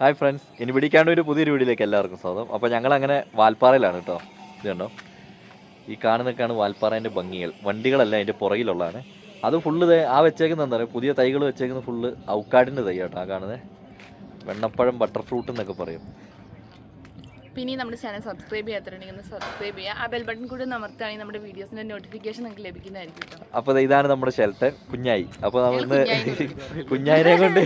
Hi friends, ഇനി പിടിക്കാണ്ട് ഒരു പുതിയൊരു വീഡിയോയിലേക്ക് എല്ലാവർക്കും സ്വാഗതം. അപ്പോൾ ഞങ്ങളങ്ങനെ വാൽപ്പാറയിലാണ് കേട്ടോ. ഇത് കണ്ടോ, ഈ കാണുന്നൊക്കെയാണ് വാൽപ്പാറേൻ്റെ ഭംഗികൾ. വണ്ടികളല്ല അതിൻ്റെ പുറകിലുള്ളതാണ്. അത് ഫുള്ള് ആ വെച്ചേക്കുന്നത് എന്താ പറയുക, പുതിയ തൈകൾ വെച്ചേക്കുന്നത് ഫുള്ള് ഔക്കാഡിൻ്റെ തൈ കേട്ടോ. ആ കാണുന്നത് വെണ്ണപ്പഴം ബട്ടർ ഫ്രൂട്ട് എന്നൊക്കെ പറയും. പിന്നെ നമ്മുടെ ചാനൽ സബ്സ്ക്രൈബ് ചെയ്യാത്തതുണ്ടെങ്കിൽ ഒന്ന് സബ്സ്ക്രൈബ് ചെയ്യുക. ആ ബെൽ ബട്ടൺ കൂടി അമർത്തുകയാണെങ്കിൽ നമ്മുടെ വീഡിയോസിൻ്റെ നോട്ടിഫിക്കേഷൻ നിങ്ങൾക്ക് ലഭിക്കുന്നതായിരിക്കും. അപ്പോൾ ഇതാണ് നമ്മുടെ ഷെൽട്ടർ കുഞ്ഞായി. അപ്പോൾ നമ്മൾ ഇന്ന് കുഞ്ഞായിനെ കൊണ്ട്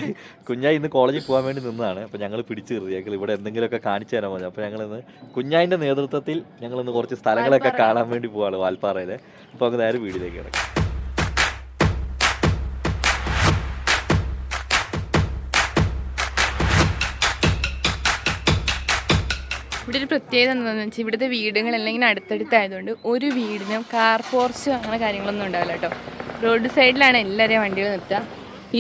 കുഞ്ഞായി ഇന്ന് കോളേജിൽ പോകാൻ വേണ്ടി നിന്നതാണ്. അപ്പോൾ ഞങ്ങൾ പിടിച്ചു കയറി, ഞങ്ങൾ ഇവിടെ എന്തെങ്കിലുമൊക്കെ കാണിച്ചു തരാൻ പറഞ്ഞു. അപ്പോൾ ഞങ്ങളിന്ന് കുഞ്ഞായിൻ്റെ നേതൃത്വത്തിൽ ഞങ്ങളിന്ന് കുറച്ച് സ്ഥലങ്ങളൊക്കെ കാണാൻ വേണ്ടി പോവാണ് വാൽപ്പാറയിൽ. അപ്പോൾ അങ്ങ് നേരെ വീട്ടിലേക്ക് കിടക്കും. ഇവിടെ ഒരു പ്രത്യേകത എന്താണെന്ന് വെച്ചാൽ ഇവിടുത്തെ വീടുകളെല്ലാം ഇങ്ങനെ അടുത്തടുത്തായതുകൊണ്ട് ഒരു വീടിനും കാർ പോർച്ചോ അങ്ങനെ കാര്യങ്ങളൊന്നും ഉണ്ടാവില്ല കേട്ടോ. റോഡ് സൈഡിലാണ് എല്ലാവരെയും വണ്ടികൾ നിർത്തുക.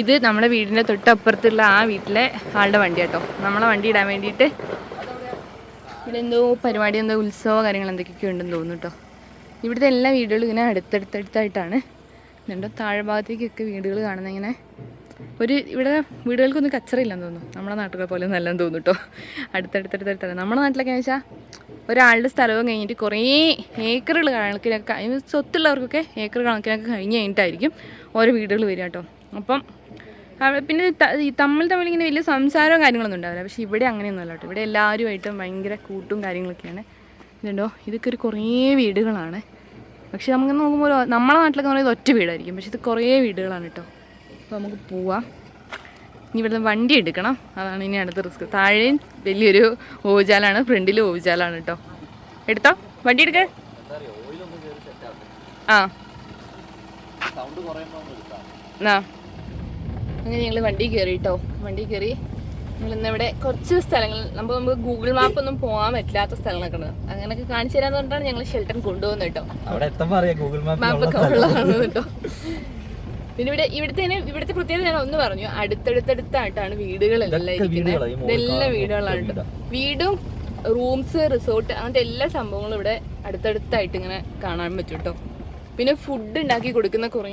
ഇത് നമ്മുടെ വീടിൻ്റെ തൊട്ടപ്പുറത്തുള്ള ആ വീട്ടിലെ ആളുടെ വണ്ടി കേട്ടോ. നമ്മളെ വണ്ടി ഇടാൻ വേണ്ടിയിട്ട് ഇവിടെ എന്തോ പരിപാടി, എന്തോ ഉത്സവ കാര്യങ്ങൾ എന്തൊക്കെയൊക്കെ ഉണ്ടെന്ന് തോന്നുന്നു കേട്ടോ. ഇവിടുത്തെ എല്ലാ വീടുകളും ഇങ്ങനെ അടുത്തടുത്തായിട്ടാണ്. എന്നിട്ട് താഴ്ഭാഗത്തേക്കൊക്കെ വീടുകൾ കാണുന്നത് ഇങ്ങനെ ഇവിടെ വീടുകൾക്കൊന്നും കച്ചറയില്ലെന്ന് തോന്നുന്നു. നമ്മുടെ നാട്ടുകളെ പോലെ നല്ലതെന്ന് തോന്നുന്നു കേട്ടോ. അടുത്തടുത്തടുത്താണ്. നമ്മുടെ നാട്ടിലൊക്കെ എന്ന് വെച്ചാൽ ഒരാളുടെ സ്ഥലവും കഴിഞ്ഞിട്ട് കുറേ ഏക്കറുകൾ കണക്കിനൊക്കെ, സ്വത്തുള്ളവർക്കൊക്കെ ഏക്കർ കണക്കിനൊക്കെ കഴിഞ്ഞ് കഴിഞ്ഞിട്ടായിരിക്കും ഓരോ വീടുകൾ വരിക കേട്ടോ. അപ്പം പിന്നെ തമ്മിൽ ഇങ്ങനെ വലിയ സംസാരവും കാര്യങ്ങളൊന്നും ഉണ്ടാവില്ല. പക്ഷേ ഇവിടെ അങ്ങനെയൊന്നുമല്ല കേട്ടോ. ഇവിടെ എല്ലാവരുമായിട്ടും ഭയങ്കര കൂട്ടും കാര്യങ്ങളൊക്കെയാണ്. ഇതുണ്ടോ, ഇതൊക്കെ ഒരു കുറേ വീടുകളാണ്. പക്ഷെ നമുക്ക് നോക്കുമ്പോൾ നമ്മളെ നാട്ടിലൊക്കെ പറയുന്നത് ഒറ്റ വീടായിരിക്കും, പക്ഷെ ഇത് കുറേ വീടുകളാണ് കേട്ടോ. അപ്പോൾ നമുക്ക് പോവാം. ഇനി ഇവിടുന്ന് വണ്ടി എടുക്കണം, അതാണ് ഇനി അടുത്ത റിസ്ക്. താഴെയും വലിയൊരു ഓവുചാലാണ്, ഫ്രണ്ടിൽ ഓവുചാലാണ് കേട്ടോ. എടുത്തോ, വണ്ടി എടുക്ക. ആ അങ്ങനെ ഞങ്ങൾ വണ്ടി കയറി കേട്ടോ. വണ്ടി കയറി ഞങ്ങളിന്ന് ഇവിടെ കുറച്ച് സ്ഥലങ്ങൾ നമുക്ക് ഗൂഗിൾ മാപ്പൊന്നും പോകാൻ പറ്റാത്ത സ്ഥലങ്ങളൊക്കെ ഉണ്ട്. അങ്ങനെയൊക്കെ കാണിച്ചു തരാന്ന് പറഞ്ഞിട്ടാണ് ഞങ്ങൾ ഷെൽട്ടർ കൊണ്ടുപോകുന്നത് കേട്ടോ. മാപ്പൊക്കെ ഉള്ളതാണ് കേട്ടോ. പിന്നെ ഇവിടുത്തെ പ്രത്യേകത ഞാൻ ഒന്ന് പറഞ്ഞു, അടുത്തടുത്തടുത്തായിട്ടാണ് വീടുകളെല്ലാം ഇരിക്കുന്നത്. ഇതെല്ലാം വീടുകളാണ് കേട്ടോ. വീടും റൂംസ്, റിസോർട്ട്, അങ്ങനത്തെ എല്ലാ സംഭവങ്ങളും ഇവിടെ അടുത്തടുത്തായിട്ട് ഇങ്ങനെ കാണാൻ പറ്റും കേട്ടോ. പിന്നെ ഫുഡ് ഉണ്ടാക്കി കൊടുക്കുന്ന കുറേ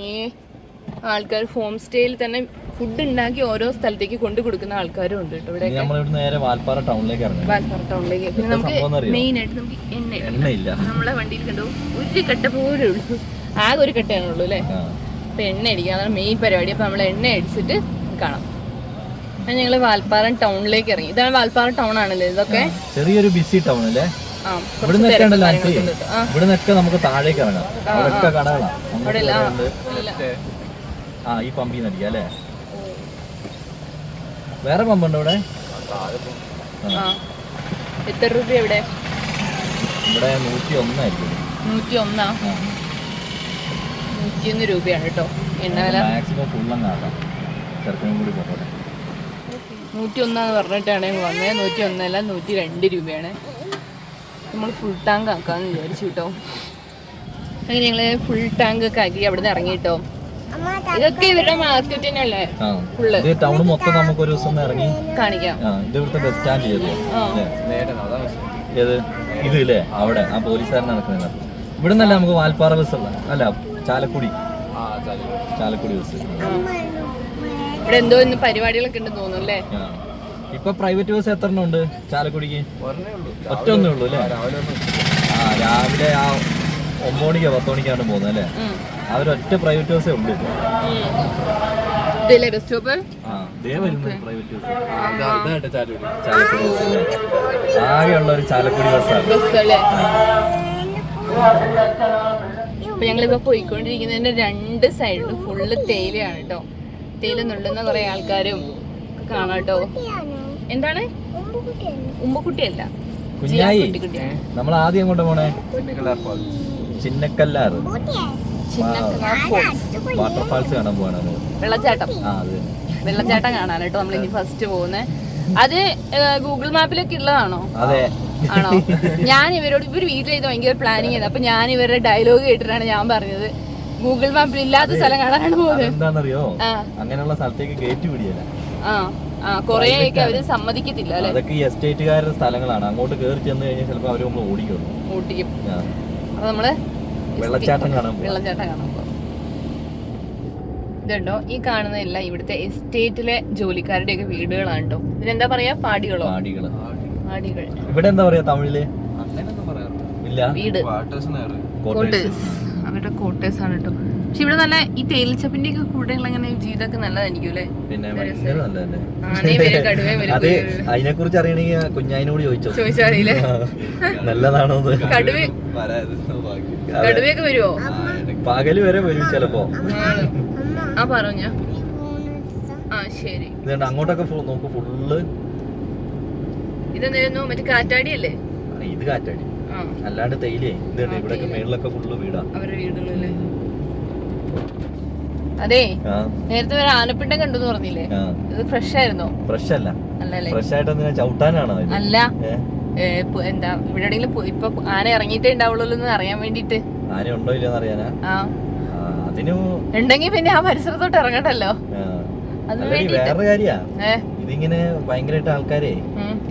ആൾക്കാർ, ഹോം സ്റ്റേയിൽ തന്നെ ഫുഡ് ഉണ്ടാക്കി ഓരോ സ്ഥലത്തേക്ക് കൊണ്ടു കൊടുക്കുന്ന ആൾക്കാരും ഉണ്ട് കേട്ടോ. ഇവിടെ വാൽപ്പാറ ടൗണിലേക്ക്. പിന്നെ നമുക്ക് മെയിൻ ആയിട്ട് നമുക്ക് എണ്ണ നമ്മളെ വണ്ടിയിൽ കണ്ടു ഒരു കട്ട പോലും ഉള്ളൂ, ആകെ ഒരു കട്ടയാണുള്ളൂ അല്ലേ. അപ്പം എണ്ണ അടിക്കുക, അതാണ് മെയിൻ പരിപാടി. അപ്പം നമ്മൾ എണ്ണ അടിച്ചിട്ട് കാണാം. ഞങ്ങൾ വാൽപ്പാറ ടൗണിലേക്ക് ഇറങ്ങി. ഇതാണ് വാൽപ്പാറ ടൗൺ ആണല്ലേ ഇതൊക്കെ, ചെറിയൊരു ബിസി ടൗൺ അല്ലേ. നമുക്ക് താഴേക്ക് ഇറങ്ങാം. ഈ പമ്പിൽ നിന്ന് അടിക്കാം അല്ലേ. വേറെ പമ്പുണ്ടോ ഇവിടെ? എത്ര രൂപ ഇവിടെ? ഇവിടെ 101 ആയിരിക്കും. 101 രൂപയാണ് കേട്ടോ എണ്ണ വില. മാക്സിമം ഫുള്ളങ്ങാക്കാം, ചെറുക്കനും കൂടി പോകട്ടെ. 101 പറഞ്ഞിട്ടാണ് ഞങ്ങൾ വന്നത്. 101 അല്ല, 102 രൂപയാണ്. നമ്മൾ ഫുൾ ടാങ്ക് ആക്കാമെന്ന് വിചാരിച്ചു കേട്ടോ. അങ്ങനെ ഞങ്ങൾ ഫുൾ ടാങ്ക് ഒക്കെ ആക്കി അവിടെ നിന്ന് ഇറങ്ങി കേട്ടോ. ഇതൊക്കെ ഇവരുടെ മാർക്കറ്റ് തന്നെയല്ലേ ഫുള്ള്. ടൗൺ മൊത്തം നമുക്ക് ഒരു ദിവസം ഇറങ്ങി കാണിക്കാം. ബസ് സ്റ്റാൻഡ് ഇത് ഇല്ലേ, അവിടെ ആ പോലീസുകാരൻ നടക്കുന്നില്ല. ഇവിടെ നിന്നല്ല നമുക്ക് വാൽപ്പാറ ബസ് അല്ല, ചാലക്കുടി ബസ്. ഇവിടെ എന്തോ ഇന്ന് പരിപാടികളൊക്കെ ഉണ്ടെന്ന് തോന്നുന്നു അല്ലേ. ഇപ്പൊ പ്രൈവറ്റ് ബസ് എത്ര എണ്ണം ഉണ്ട് ചാലക്കുടിക്ക്? ഒറ്റ ഒന്നേ ഉള്ളൂ അല്ലേ. രാവിലെ 9 മണിക്കോ 10 മണിക്കാണ് പോകുന്നത് അല്ലേ. അവരൊറ്റ പ്രൈവറ്റ് ബസ്സേ ഉള്ളൂ ഇപ്പൊ. Bus stop private bus Chalakudy bus ആകെയുള്ള ഒരു ചാലക്കുടി ബസ്സാണ്. അപ്പൊ ഞങ്ങളിപ്പോ പോയിക്കൊണ്ടിരിക്കുന്നതിന്റെ 2 സൈഡിലും ഫുള്ള് തേയിലയാണ് കേട്ടോ. തേയില നുള്ളുന്ന കുറെ ആൾക്കാരും കാണാം കേട്ടോ. എന്താണ്? ഉമ്മക്കുട്ടിയല്ല, കുഞ്ഞായി. നമ്മൾ ആദ്യം എങ്ങോട്ടാ പോണേ? ചിന്നക്കല്ലാറ് വാട്ടർഫാൾസ് കാണാൻ പോവാണ്. വെള്ളച്ചാട്ടം കാണാൻ കേട്ടോ നമ്മൾ ഇനി ഫസ്റ്റ് പോകുന്നത്. അത് ഗൂഗിൾ മാപ്പിലൊക്കെ ഉള്ളതാണോ? അതെ. ആണോ? ഞാൻ ഇവർ വീട്ടിൽ ചെയ്ത് ഭയങ്കര പ്ലാനിങ് ചെയ്ത്, അപ്പൊ ഞാൻ ഇവരുടെ ഡയലോഗ് കേട്ടിട്ടാണ് ഞാൻ പറഞ്ഞത് ഗൂഗിൾ മാപ്പിൽ ഇല്ലാത്ത സ്ഥലം കാണാനാണ് പോകുന്നത്. എന്താണെന്നറിയോ, അങ്ങനെയുള്ള സ്ഥലത്തേക്ക് ഗേറ്റ് പിടിയല്ല. കൊറേയൊക്കെ അവര് സമ്മതിക്കത്തില്ല അല്ലെ. അതൊക്കെ ഈ എസ്റ്റേറ്റുകാരുടെ സ്ഥലങ്ങളാണ്. അങ്ങോട്ട് കയറി ചെന്ന് കഴിഞ്ഞാൽ ചിലപ്പോ അവര് നമ്മൾ ഓടിക്കും. അപ്പൊ നമ്മള് വെള്ളച്ചാട്ടം കാണാൻ പോകും. ഇതുണ്ടോ ഈ കാണുന്നതെല്ലാം ഇവിടുത്തെ എസ്റ്റേറ്റിലെ ജോലിക്കാരുടെയൊക്കെ വീടുകളാണ് കേട്ടോ. ഇതിനെന്താ പറയാ, പാടികളോ? പാടികൾ. ഇവിടെ എന്താ പറയാ തമിഴില്? ഇല്ല, വീട്, കോട്ടേഴ്സ്. അവരുടെ കോട്ടേഴ്സ് ആണ് കേട്ടോ. പക്ഷെ ഇവിടെ നല്ല ഈ തേയിലച്ചപ്പിന്റെ ഒക്കെ കൂടെയുള്ള അങ്ങനെ ജീവിതമൊക്കെ നല്ലതായിരിക്കും അല്ലേ? പിന്നെ അതിനെ കുറിച്ച് അറിയണെങ്കിൽ കുഞ്ഞായിനോട് ചോദിച്ചറിയില്ലേ നല്ലതാണോ? കടുവയൊക്കെ വരുവോ? പകല് വരെ വരും ചിലപ്പോ. ആ പറഞ്ഞ ശരി. അങ്ങോട്ടൊക്കെ നോക്ക് ഫുള്ള്. ഇതെന്തായിരുന്നു, മറ്റേ കാറ്റാടിയല്ലേ? ഇത് കാറ്റാടി, അല്ലാണ്ട് തേയിലേ. ഇതുണ്ട് ഇവിടെയൊക്കെ മേളിലൊക്കെ ഫുള്ള് വീടാ, അവരുടെ വീടുകളല്ലേ. അതെ, നേരത്തെ ഒരു ആനപ്പിണ്ടം കണ്ടു പറഞ്ഞില്ലേ, ഇത് ഫ്രഷ് ആയിരുന്നോ? ഫ്രഷ് അല്ല, അല്ലല്ലേ? ഫ്രഷ് ആയിട്ട് ചവിട്ടാനാണോ? അല്ല, എന്താ ഇവിടെ ഇപ്പൊ ആന ഇറങ്ങിയിട്ടേ ഉണ്ടാവുള്ളൂ എന്ന് അറിയാൻ വേണ്ടിട്ട്. ആന ഉണ്ടോ ഇല്ലെന്ന് അറിയാനാ? അതിന് ഉണ്ടെങ്കി പിന്നെ ആ പരിസരത്തോട്ട് ഇറങ്ങട്ടല്ലോ. വേറെ കാര്യ, ഇതിങ്ങനെ ഭയങ്കരമായിട്ട് ആൾക്കാരെ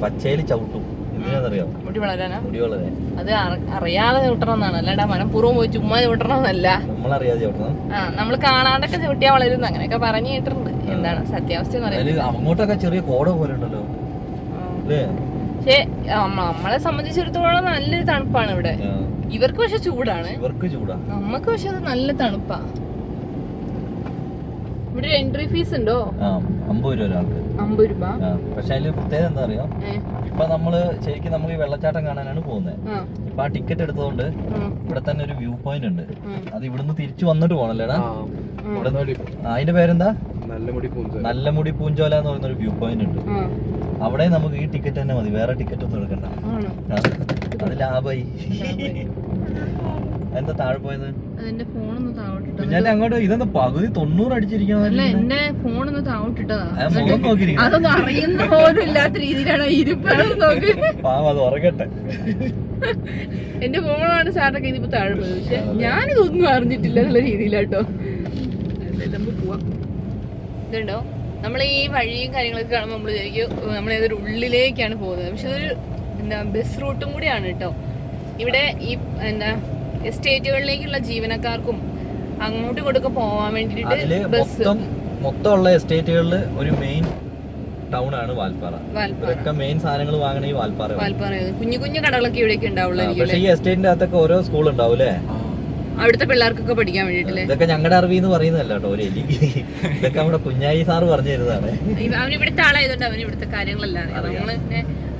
പച്ചയില് ചവിട്ടും. എന്തിനാന്നറിയോ? മുടി വളരാനാ. മുടി വളരാൻ. അത് അറിയാതെ ചവിട്ടണം എന്നാണ്, അല്ലാണ്ട് മനഃപൂർവ്വം പോയി ചുമ്മാ ചവിട്ടണം എന്നല്ല. നമ്മളറിയാതെ ചവിട്ടണം. നമ്മള് കാണാണ്ടൊക്കെ ചവിട്ടിയാ വളരുന്നു, അങ്ങനെയൊക്കെ പറഞ്ഞു കേട്ടിട്ടുണ്ട്. എന്താണ് സത്യാവസ്ഥ അങ്ങോട്ടൊക്കെ ചെറിയ കോട പോലെ ഉണ്ടല്ലോ. പക്ഷെ നമ്മളെ സംബന്ധിച്ചിടത്തോളം നല്ലൊരു തണുപ്പാണ് ഇവിടെ. ഇവർക്ക് പക്ഷെ ചൂടാണ്, നമ്മക്ക് പക്ഷെ അത് നല്ല തണുപ്പാ. ഇവിടെ എൻട്രി ഫീസ് ഉണ്ടോ? 50 രൂപ ഒരാൾക്ക്. 50 രൂപ. പക്ഷെ അതില് പ്രത്യേകത എന്താ അറിയോ, ഇപ്പൊ നമ്മള് ശരിക്കും നമ്മൾ ഈ വെള്ളച്ചാട്ടം കാണാനാണ് പോകുന്നത്. ഇപ്പൊ ആ ടിക്കറ്റ് എടുത്തതുകൊണ്ട് ഇവിടെ തന്നെ ഒരു വ്യൂ പോയിന്റ് ഉണ്ട്. അത് ഇവിടുന്ന് തിരിച്ചു വന്നിട്ട് പോണല്ലേടാ. അതിന്റെ പേരെന്താ? നല്ലമുടി പൂഞ്ചോല എന്ന് പറയുന്ന ഒരു വ്യൂ പോയിന്റ് ഉണ്ട്. അവിടെ നമുക്ക് ഈ ടിക്കറ്റ് തന്നെ മതി, വേറെ ടിക്കറ്റ് ഒന്നും എടുക്കണ്ട. അത് ലാഭായി. എന്താ താഴെ പോയത്? ഞാൻ അങ്ങോട്ട് ഇതെന്താ പകുതി 90 അടിച്ചിരിക്കണം. എന്റെ ഫോണൊന്ന് താവട്ടിട്ടതാ, അതൊന്നും അറിയുന്ന പോലും ഇല്ലാത്ത രീതിയിലാണ് അത് ഉറങ്ങട്ടെ. എന്റെ ഫോണാണ് സാറിനൊക്കെ ഇതിപ്പോ താഴെ പോയത്. പക്ഷെ ഞാനിതൊന്നും അറിഞ്ഞിട്ടില്ല എന്നുള്ള രീതിയിലാട്ടോ. നമുക്ക് പോവാം. ഇതുണ്ടോ, നമ്മൾ ഈ വഴിയും കാര്യങ്ങളൊക്കെ കാണുമ്പോൾ നമ്മൾ വിചാരിക്കും നമ്മളേതൊരു ഉള്ളിലേക്കാണ് പോകുന്നത്. പക്ഷെ ഇതൊരു എന്താ ബസ് റൂട്ടും കൂടിയാണ് കേട്ടോ. ഇവിടെ ഈ എന്താ എസ്റ്റേറ്റുകളിലേക്കുള്ള ജീവനക്കാർക്കും അങ്ങോട്ടും ഇങ്ങോട്ടൊക്കെ പോവാൻ വേണ്ടിട്ട് ബസ്. മൊത്തമുള്ള എസ്റ്റേറ്റുകളിൽ ഒരു മെയിൻ ടൗൺ ആണ് വാൽപ്പാറ. ഇതൊക്കെ മെയിൻ സാധനങ്ങൾ വാങ്ങണ ഈ വാൽപ്പാറ. കുഞ്ഞു കുഞ്ഞു കടകളൊക്കെ ഇവിടെയൊക്കെ ഉണ്ടാവുള്ളൂ. പക്ഷേ ഈ എസ്റ്റേറ്റിന്റെ അകത്തൊക്കെ ഓരോ സ്കൂൾ ഉണ്ടാവൂലേ, അവിടുത്തെ പിള്ളേർക്കൊക്കെ പഠിക്കാൻ വേണ്ടിട്ടല്ലേ. ഇതൊക്കെ ഞങ്ങളുടെ അറിവിന്ന് പറയുന്നതല്ല കേട്ടോ, ഒരു ഇതൊക്കെ നമ്മുടെ കുഞ്ഞായി സാറ് പറഞ്ഞു തരുന്നതാണ്. അവൻ ഇവിടുത്തെ ആളായതുകൊണ്ട് അവന് ഇവിടുത്തെ കാര്യങ്ങളെല്ലാം നമ്മള്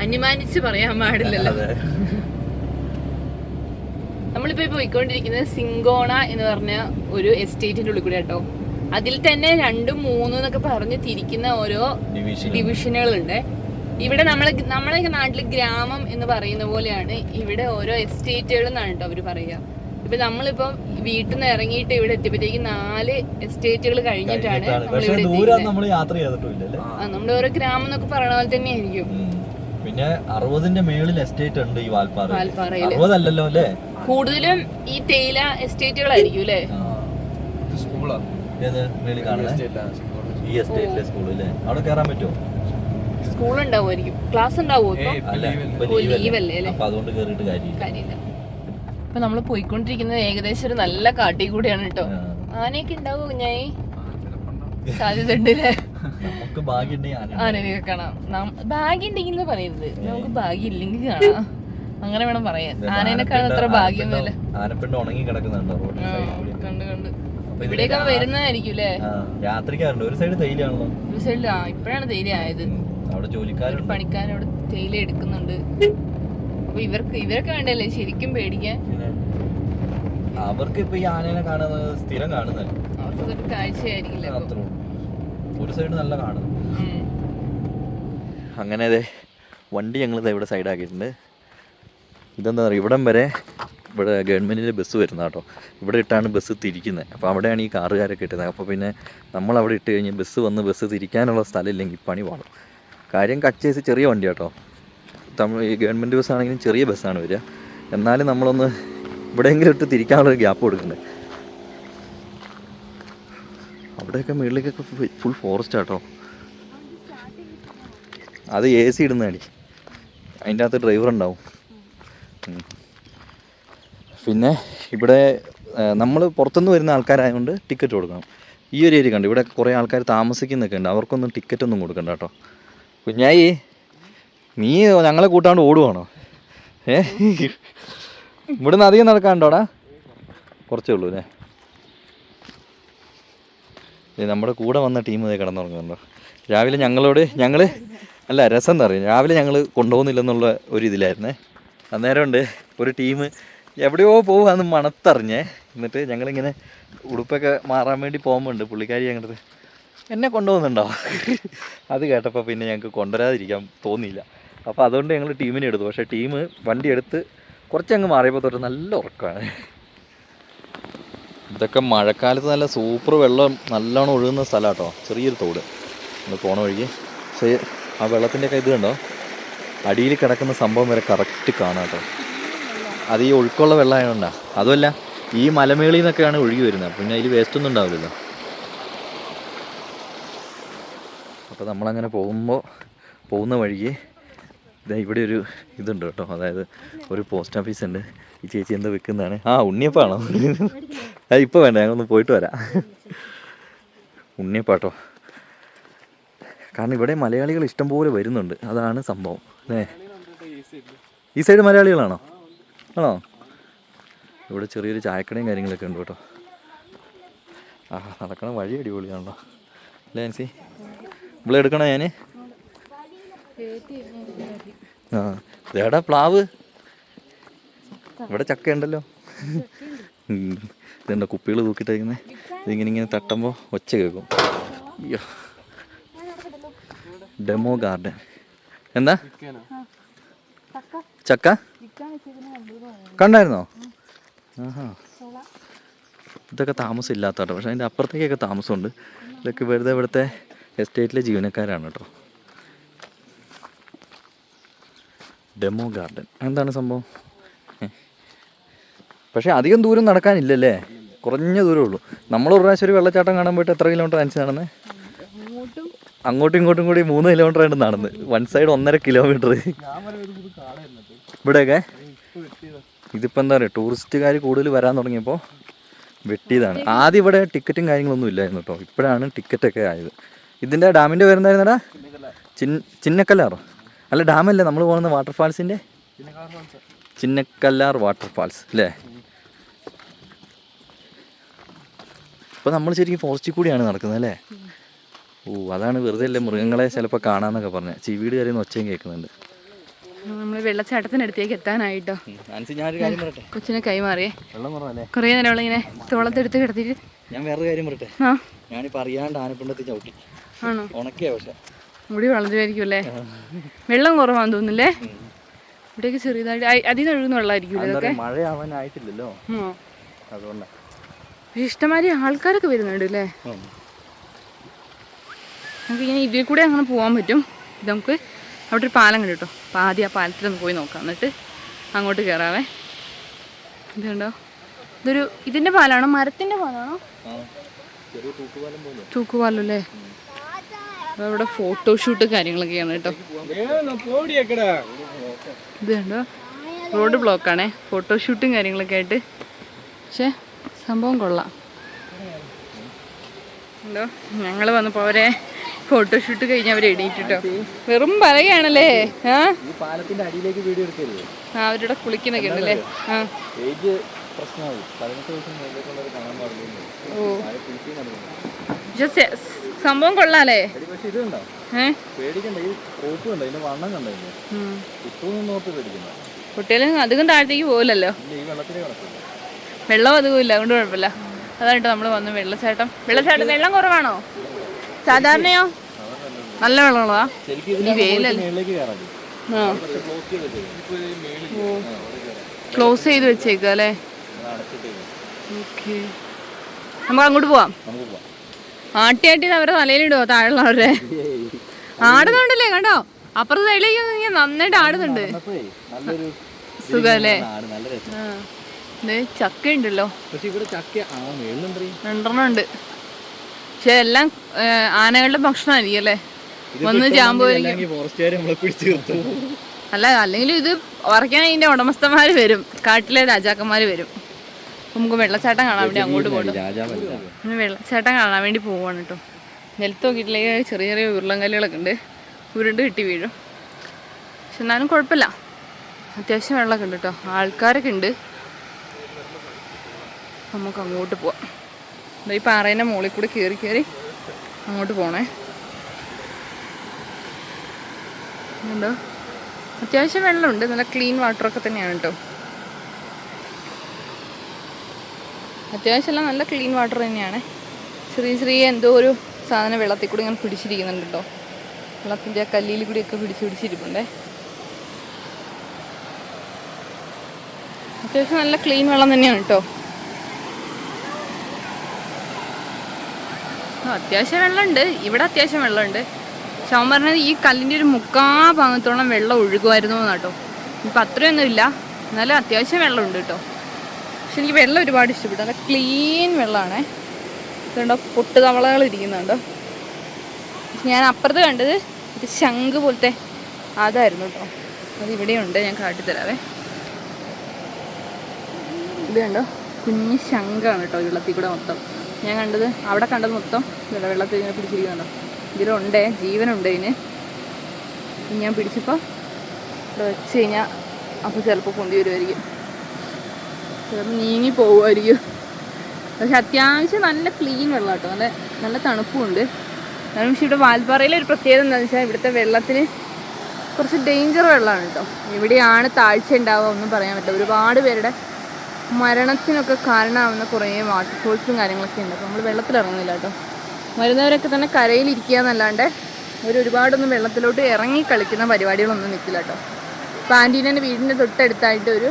അനുമാനിച്ച് പറയാൻ പാടില്ലല്ലോ. നമ്മളിപ്പോ പോയിക്കൊണ്ടിരിക്കുന്നത് സിങ്കോണ എന്ന് പറഞ്ഞ ഒരു എസ്റ്റേറ്റിന്റെ ഉള്ളിൽ കൂടെ കേട്ടോ. അതിൽ തന്നെ 2, 3 എന്നൊക്കെ പറഞ്ഞ് തിരിക്കുന്ന ഓരോ ഡിവിഷനുകളുണ്ട്. ഇവിടെ നമ്മളെ നാട്ടില് ഗ്രാമം എന്ന് പറയുന്ന പോലെയാണ് ഇവിടെ ഓരോ എസ്റ്റേറ്റുകൾ എന്നാണ് കേട്ടോ അവര് പറയുക. ഇപ്പൊ നമ്മളിപ്പോ വീട്ടിൽ നിന്ന് ഇറങ്ങിയിട്ട് ഇവിടെ എത്തിയപ്പോഴത്തേക്ക് 4 എസ്റ്റേറ്റുകൾ കഴിഞ്ഞിട്ടാണ് നമ്മുടെ ഓരോ ഗ്രാമം എന്നൊക്കെ പറയണ പോലെ തന്നെ ആയിരിക്കും. പിന്നെ 60ന്റെ മേളിൽ എസ്റ്റേറ്റ് ഉണ്ട് ഈ വാൽപ്പാറയിൽ. 60 അല്ലല്ലോ അല്ലേ? കൂടുതലും ഈ തേയില എസ്റ്റേറ്റുകളായിരിക്കും അല്ലേ? ഈ എസ്റ്റേറ്റിലെ സ്കൂളില്ലേ, അവിടെ കയറാൻ പറ്റുമോ? സ്കൂൾ ഉണ്ടാവുമായിരിക്കും, ക്ലാസ് ഉണ്ടാവുമോ? ലീവല്ലേ? അതുകൊണ്ട് കേറിയിട്ട് കാര്യമില്ല. ഇപ്പൊ നമ്മള് പോയിക്കൊണ്ടിരിക്കുന്നത് ഏകദേശം ഒരു നല്ല കാട്ടി കൂടിയാണ് കേട്ടോ. ആനയൊക്കെ ഉണ്ടാവോ കുഞ്ഞായി? സാധ്യത ഉണ്ടല്ലേ? നമുക്ക് ഭാഗ്യമുണ്ടെങ്കിൽ ആനയൊക്കെ കാണാം. ഭാഗ്യം ഉണ്ടെങ്കിൽ പറയരുത്, നമുക്ക് ഭാഗ്യം ഇല്ലെങ്കിൽ കാണാം, അങ്ങനെ വേണം പറയാൻ. ആനേനെ കാണാൻ അത്ര ഭാഗ്യമൊന്നുമില്ല. ആനപ്പിണ്ട് ഉണങ്ങി കിടക്കുന്നുണ്ടോ? കണ്ട് ഇവിടെയൊക്കെ വരുന്നതായിരിക്കും അല്ലേ? രാത്രിക്കാരുണ്ട്. ഒരു സൈഡ് തേയിലാണല്ലോ. ഒരു സൈഡിൽ ഇപ്പഴാണ് തേയില ആയത്. അവിടെ ജോലിക്കാരുണ്ട്, പണിക്കാരവിടെ തേയില എടുക്കുന്നുണ്ട്. അപ്പൊ ഇവരൊക്കെ വേണ്ടല്ലേ ശരിക്കും പേടിക്കാൻ? അവർക്ക് ഇപ്പൊ ഈ ആനേനെ കാണുന്നത് സ്ഥിരം കാണുന്നല്ലേ, അവർക്കൊരു കാഴ്ചയായിരിക്കില്ല. ഒരു സൈഡ് നല്ല കാണുന്നു. അങ്ങനെ അതെ വണ്ടി ഞങ്ങൾ ഇവിടെ സൈഡാക്കിയിട്ടുണ്ട്. ഇതെന്താ പറയുക, ഇവിടം വരെ ഇവിടെ ഗവൺമെൻറ്റിൻ്റെ ബസ് വരുന്ന കേട്ടോ. ഇവിടെ ഇട്ടാണ് ബസ് തിരിക്കുന്നത്. അപ്പോൾ അവിടെയാണ് ഈ കാറുകാരൊക്കെ ഇട്ടുന്നത്. അപ്പോൾ പിന്നെ നമ്മളവിടെ ഇട്ട് കഴിഞ്ഞ് ബസ് തിരിക്കാനുള്ള സ്ഥലമില്ലെങ്കിൽ പണി പാടും. കാര്യം കച്ചേസ് ചെറിയ വണ്ടി കേട്ടോ. ഈ ഗവൺമെൻറ് ബസ് ആണെങ്കിലും ചെറിയ ബസ്സാണ് വരിക. എന്നാലും നമ്മളൊന്ന് ഇവിടെയെങ്കിലും ഇട്ട് തിരിക്കാനുള്ളൊരു ഗ്യാപ്പ് കൊടുക്കണ്ടേ. അവിടെയൊക്കെ മുകളിലേക്കൊക്കെ ഫുൾ ഫോറസ്റ്റ് ആട്ടോ. അത് AC ഇടുന്നതാണ്. അതിൻ്റെ അകത്ത് ഡ്രൈവർ ഉണ്ടാവും. പിന്നെ ഇവിടെ നമ്മൾ പുറത്തുനിന്ന് വരുന്ന ആൾക്കാരായതുകൊണ്ട് ടിക്കറ്റ് കൊടുക്കണം. ഈ ഒരു ഏരിയ കണ്ട് ഇവിടെ കുറേ ആൾക്കാർ താമസിക്കുന്നൊക്കെ ഉണ്ട്. അവർക്കൊന്നും ടിക്കറ്റ് ഒന്നും കൊടുക്കണ്ട കേട്ടോ. കുഞ്ഞായി നീ ഞങ്ങളെ കൂട്ടാണ്ട് ഓടുവാണോ? ഇവിടുന്ന് അധികം നടക്കാനുണ്ടോടാ? കുറച്ചേ ഉള്ളൂ അല്ലേ? നമ്മുടെ കൂടെ വന്ന ടീം ഇതേ കിടന്നുറങ്ങുന്നുണ്ടോ? രാവിലെ അല്ല രസം എന്താ പറയുക, രാവിലെ ഞങ്ങൾ കൊണ്ടുപോകുന്നില്ലെന്നുള്ള ഒരു ഇതിലായിരുന്നേ. അന്നേരം ഉണ്ട് ഒരു ടീം എവിടെയോ പോവാന്ന് മണത്തറിഞ്ഞേ. എന്നിട്ട് ഞങ്ങളിങ്ങനെ ഉടുപ്പൊക്കെ മാറാൻ വേണ്ടി പോകുമ്പോണ്ട് പുള്ളിക്കാരി ഞങ്ങളുടെ എന്നെ കൊണ്ടുപോകുന്നുണ്ടോ? അത് കേട്ടപ്പോൾ പിന്നെ ഞങ്ങൾക്ക് കൊണ്ടുവരാതിരിക്കാൻ തോന്നിയില്ല. അപ്പോൾ അതുകൊണ്ട് ഞങ്ങൾ ടീമിനെ എടുത്തു. പക്ഷേ ടീം വണ്ടി എടുത്ത് കുറച്ചങ്ങ് മാറിയപ്പോൾ തൊട്ട് നല്ല ഉറക്കമാണ്. ഇതൊക്കെ മഴക്കാലത്ത് നല്ല സൂപ്പർ വെള്ളം നല്ലോണം ഒഴുകുന്ന സ്ഥലം കേട്ടോ. ചെറിയൊരു തോട് നമ്മൾ പോണ വഴിക്ക്. പക്ഷേ ആ വെള്ളത്തിൻ്റെയൊക്കെ ഇത് കണ്ടോ, അടിയിൽ കിടക്കുന്ന സംഭവം വരെ കറക്റ്റ് കാണാം കേട്ടോ. അത് ഈ ഒഴുക്കുള്ള വെള്ളമായതുകൊണ്ടാണ്. അതുമല്ല ഈ മലമേളിൽ നിന്നൊക്കെയാണ് ഒഴുകി വരുന്നത്, പിന്നെ അതിൽ വേസ്റ്റ് ഒന്നും ഉണ്ടാവില്ലല്ലോ. അപ്പോൾ നമ്മളങ്ങനെ പോകുന്ന വഴിക്ക് ഇവിടെ ഒരു ഇതുണ്ട് കേട്ടോ. അതായത് ഒരു പോസ്റ്റ് ഓഫീസ് ഉണ്ട്. ഈ ചേച്ചി എന്താ വെക്കുന്നതാണ്? ഉണ്ണിയപ്പാണോ? ഇപ്പോൾ വേണ്ട, ഞങ്ങളൊന്ന് പോയിട്ട് വരാം. ഉണ്ണിയപ്പാട്ടോ. കാരണം ഇവിടെ മലയാളികൾ ഇഷ്ടംപോലെ വരുന്നുണ്ട്, അതാണ് സംഭവം അല്ലേ? ഈ സൈഡ് മലയാളികളാണോ? ആണോ? ഇവിടെ ചെറിയൊരു ചായക്കടയും കാര്യങ്ങളൊക്കെ ഉണ്ട് കേട്ടോ. നടക്കണ വഴി അടിപൊളിയാണല്ലോ അല്ലേ ആൻസി? ഇവിടെ എടുക്കണോ ഞാൻ? ഇതേടാ പ്ലാവ്. ഇവിടെ ചക്ക ഉണ്ടല്ലോ. ഇതെന്താ കുപ്പികൾ തൂക്കിട്ടേക്കുന്നത്? ഇതിങ്ങനെ തട്ടുമ്പോൾ ഒച്ച കേൾക്കും. അയ്യോ, ഡെമോ ഗാർഡൻ. എന്താ ചക്ക കണ്ടായിരുന്നോ? ഇതൊക്കെ താമസം ഇല്ലാത്ത കേട്ടോ. പക്ഷെ അതിൻ്റെ അപ്പുറത്തേക്കൊക്കെ താമസമുണ്ട്. ഇതൊക്കെ വെറുതെ ഇവിടുത്തെ എസ്റ്റേറ്റിലെ ജീവനക്കാരാണ് കേട്ടോ. ഡെമോ ഗാർഡൻ എന്താണ് സംഭവം? പക്ഷേ അധികം ദൂരം നടക്കാനില്ലല്ലേ? കുറഞ്ഞ ദൂരമേ ഉള്ളൂ. നമ്മൾ ഒരു പ്രാവശ്യം ഒരു വെള്ളച്ചാട്ടം കാണാൻ പോയിട്ട് എത്ര കിലോമീറ്റർ അനുസരിച്ച് നടന്ന്? അങ്ങോട്ടും ഇങ്ങോട്ടും കൂടി 3 കിലോമീറ്റർ ആയിട്ട് നടന്ന്. One side 1.5 kilometre. ഇവിടെയൊക്കെ ഇതിപ്പോൾ എന്താ പറയുക, ടൂറിസ്റ്റുകാർ കൂടുതൽ വരാൻ തുടങ്ങിയപ്പോൾ വെട്ടിയതാണ്. ആദ്യം ഇവിടെ ടിക്കറ്റും കാര്യങ്ങളൊന്നും ഇല്ലായിരുന്നു കേട്ടോ. ഇപ്പോഴാണ് ടിക്കറ്റൊക്കെ ആയത്. ഇതിൻ്റെ ഡാമിൻ്റെ പേരെന്തായിരുന്നടാ? ചിന്നക്കല്ലാറോ? അല്ല, ഡാമല്ലേ നമ്മൾ പോകുന്ന വാട്ടർഫാൾസിൻ്റെ? ചിന്നക്കല്ലാർ വാട്ടർഫാൾസ് അല്ലേ? ഇപ്പോൾ നമ്മൾ ശരിക്കും ഫോറസ്റ്റിൽ കൂടിയാണ് നടക്കുന്നത് അല്ലേ? അതാണ് വെറുതെ അല്ലേ മൃഗങ്ങളെ ചിലപ്പോൾ കാണാമെന്നൊക്കെ പറഞ്ഞത്. ചീവീട് കയറിയെന്ന് ഒച്ചയും കേൾക്കുന്നുണ്ട്. നമ്മൾ വെള്ളച്ചാട്ടത്തിനടുത്തേക്ക് എത്താനായിട്ടോ. ഞാനൊരു കാര്യം പറയട്ടെ. കൊച്ചിനെ കൈമാറിയേ. വെള്ളം കുറവല്ലേ? കുറേ നേരം ഇങ്ങനെ തോളത്തെടുത്ത് കിടത്തിട്ട്. ഞാൻ വേറൊരു കാര്യം പറയട്ടെ. ഞാനിപ്പോൾ അറിയാണ്ട് ആനപ്പിണ്ടത്തിൽ ചവിട്ടി. ആണോ? ഉണക്കിയ പക്ഷേ മുടി വളരുമായിരിക്കും അല്ലേ? വെള്ളം കുറവാന്ന് തോന്നുന്നില്ലേ? ഇവിടേക്ക് ചെറിയതായിട്ട് അതിൽ നിന്ന് ഒഴുകുന്ന വെള്ളമായിരിക്കും ഇതൊക്കെ. മഴയാവാനായിട്ടില്ലല്ലോ, അതുകൊണ്ടാണ്. ഇഷ്ടംമാതിരി ആൾക്കാരൊക്കെ വരുന്നുണ്ട് അല്ലേ? നമുക്ക് ഇങ്ങനെ ഇതിൽ കൂടെ അങ്ങനെ പോകാൻ പറ്റും. ഇത് നമുക്ക് അവിടെ ഒരു പാലം കണ്ടു കേട്ടോ. അപ്പോൾ ആദ്യം ആ പാലത്തിലൊന്ന് പോയി നോക്കാം, എന്നിട്ട് അങ്ങോട്ട് കയറാവേ. ഇതുണ്ടോ? ഇതിൻ്റെ പാലാണോ? മരത്തിൻ്റെ പാലാണോ? തൂക്കുപാലം അല്ലേ? അപ്പോൾ ഇവിടെ ഫോട്ടോഷൂട്ട് കാര്യങ്ങളൊക്കെയാണ് കേട്ടോ. ഇത് കണ്ടോ, റോഡ് ബ്ലോക്കാണേ. ഫോട്ടോഷൂട്ടും കാര്യങ്ങളൊക്കെ ആയിട്ട്. പക്ഷേ സംഭവം കൊള്ളാം. എന്തോ ഞങ്ങൾ വന്നപ്പോൾ അവരെ ഫോട്ടോഷൂട്ട് കഴിഞ്ഞ് അവർ എണീറ്റിട്ടോ. വെറും പറയുകയാണല്ലേ. അവരുടെ കുളിക്കുന്നൊക്കെ ഉണ്ടല്ലേ. സംഭവം കൊള്ളാല്ലേ? കുട്ടികളും അധികം താഴത്തേക്ക് പോകില്ലല്ലോ, വെള്ളം അധികം ഇല്ല, അതുകൊണ്ട് കുഴപ്പമില്ല. അതായിട്ട് നമ്മൾ വന്നു. വെള്ളം കുറവാണോ? സാധാരണയോ? നല്ല വെള്ളമുള്ളതാ? ഈ വെയിലല്ലേ? ക്ലോസ് ചെയ്ത് വെച്ചേക്കാം അല്ലേ? ഓക്കെ, നമുക്ക് അങ്ങോട്ട് പോവാം. ആട്ടി അവരെ തലയിലിടുവോ താഴെയുള്ളവരുടെ? ആടുന്നുണ്ടല്ലേ, കണ്ടോ? അപ്പുറത്തെ സൈഡിലേക്ക് നന്നായിട്ട് ആടുന്നുണ്ട്. സുഖല്ലേ? ചക്ക ഉണ്ടല്ലോ, 2 ഉണ്ട്. പക്ഷെ എല്ലാം ആനകളുടെ ഭക്ഷണമായിരിക്കും അല്ലേ? ഒന്ന് ജാമ്പോ അല്ല, അല്ലെങ്കിൽ ഇത് ഉറക്കാൻ ഇതിന്റെ ഉടമസ്ഥന്മാര് വരും, കാട്ടിലെ രാജാക്കന്മാര് വരും. നമുക്ക് വെള്ളച്ചാട്ടം കാണാൻ വേണ്ടി അങ്ങോട്ട് പോകണം. രാജാവല്ല. വെള്ളച്ചാട്ടം കാണാൻ വേണ്ടി പോവാണ് കേട്ടോ. നിലത്ത് നോക്കിയിട്ടില്ലെങ്കിൽ ചെറിയ ചെറിയ ഉരുളങ്കല്ലുകളൊക്കെ ഉണ്ട്, ഉരുണ്ട് കിട്ടി വീഴും. പക്ഷെ എന്നാലും കുഴപ്പമില്ല, അത്യാവശ്യം വെള്ളമൊക്കെ ഉണ്ട് കേട്ടോ, ആൾക്കാരൊക്കെ ഉണ്ട്. നമുക്ക് അങ്ങോട്ട് പോവാം. ഈ പാറേൻ്റെ മുകളിൽ കൂടി കയറി കയറി അങ്ങോട്ട് പോണേ. ഉണ്ടോ, അത്യാവശ്യം വെള്ളമുണ്ട്, നല്ല ക്ലീൻ വാട്ടറൊക്കെ തന്നെയാണ് കേട്ടോ. അത്യാവശ്യമല്ല, നല്ല ക്ലീൻ വാട്ടർ തന്നെയാണ്. ചെറിയ ചെറിയ എന്തോ ഒരു സാധനം വെള്ളത്തിൽ കൂടി ഇങ്ങനെ പിടിച്ചിരിക്കുന്നുണ്ട് കേട്ടോ. വെള്ളത്തിൻ്റെ ആ കല്ലിൽ കൂടിയൊക്കെ പിടിച്ചിരിപ്പുണ്ടേ. അത്യാവശ്യം നല്ല ക്ലീൻ വെള്ളം തന്നെയാണ് കേട്ടോ. അത്യാവശ്യം വെള്ളമുണ്ട് ഇവിടെ, അത്യാവശ്യം വെള്ളമുണ്ട്. പക്ഷെ അവൻ പറഞ്ഞത് ഈ കല്ലിൻ്റെ ഒരു മുക്കാ ഭാഗത്തോളം വെള്ളം ഒഴുകുമായിരുന്നു എന്നാട്ടോ. ഇപ്പം അത്രയൊന്നും ഇല്ല, എന്നാലും അത്യാവശ്യം വെള്ളമുണ്ട് കേട്ടോ. പക്ഷെ എനിക്ക് വെള്ളം ഒരുപാട് ഇഷ്ടപ്പെട്ടു, നല്ല ക്ലീൻ വെള്ളമാണേ. ഇതുണ്ടോ പൊട്ട് തവളകൾ ഇരിക്കുന്നുണ്ടോ. ഞാൻ അപ്പുറത്ത് കണ്ടത് ഇത് ശംഖ് പോലത്തെ അതായിരുന്നു കേട്ടോ, അത് ഇവിടെയുണ്ട്, ഞാൻ കാട്ടിത്തരാവേ. ഇത് കണ്ടോ, കുഞ്ഞ് ശംഖാണ് കേട്ടോ വെള്ളത്തിൽ കൂടെ മൊത്തം. ഞാൻ കണ്ടത് അവിടെ കണ്ടത് മൊത്തം വെള്ളത്തിൽ ഇങ്ങനെ പിടിച്ചിരിക്കുന്നുണ്ടോ. ഇതിലുണ്ടേ, ജീവനുണ്ട് ഇതിന്. ഞാൻ പിടിച്ചപ്പോൾ ഇവിടെ വെച്ച് കഴിഞ്ഞാൽ അപ്പോൾ ചിലപ്പോൾ പൊന്തി വരുമായിരിക്കും, ചിലപ്പോൾ നീങ്ങി പോകുമായിരിക്കും. പക്ഷെ അത്യാവശ്യം നല്ല ക്ലീൻ വെള്ളം കേട്ടോ, നല്ല നല്ല തണുപ്പുമുണ്ട്. പക്ഷേ ഇവിടെ വാൽപ്പാറയിലെ ഒരു പ്രത്യേകത എന്താണെന്ന് വെച്ചാൽ ഇവിടുത്തെ വെള്ളത്തിന് കുറച്ച് ഡേഞ്ചർ വെള്ളമാണ് കേട്ടോ. എവിടെയാണ് താഴ്ച ഉണ്ടാവുക ഒന്നും പറയാൻ പറ്റില്ല. ഒരുപാട് പേരുടെ മരണത്തിനൊക്കെ കാരണമാവുന്ന കുറേ വാട്ടർഫോൾസും കാര്യങ്ങളൊക്കെ ഉണ്ട്. അപ്പോൾ നമ്മൾ വെള്ളത്തിലിറങ്ങുന്നില്ല കേട്ടോ. വരുന്നവരൊക്കെ തന്നെ കരയിലിരിക്കുക എന്നല്ലാണ്ട് ഒരുപാടൊന്നും വെള്ളത്തിലോട്ട് ഇറങ്ങി കളിക്കുന്ന പരിപാടികളൊന്നും നിൽക്കില്ല കേട്ടോ. ഇപ്പോൾ ആൻറ്റീനെ വീടിൻ്റെ തൊട്ടടുത്തായിട്ട് ഒരു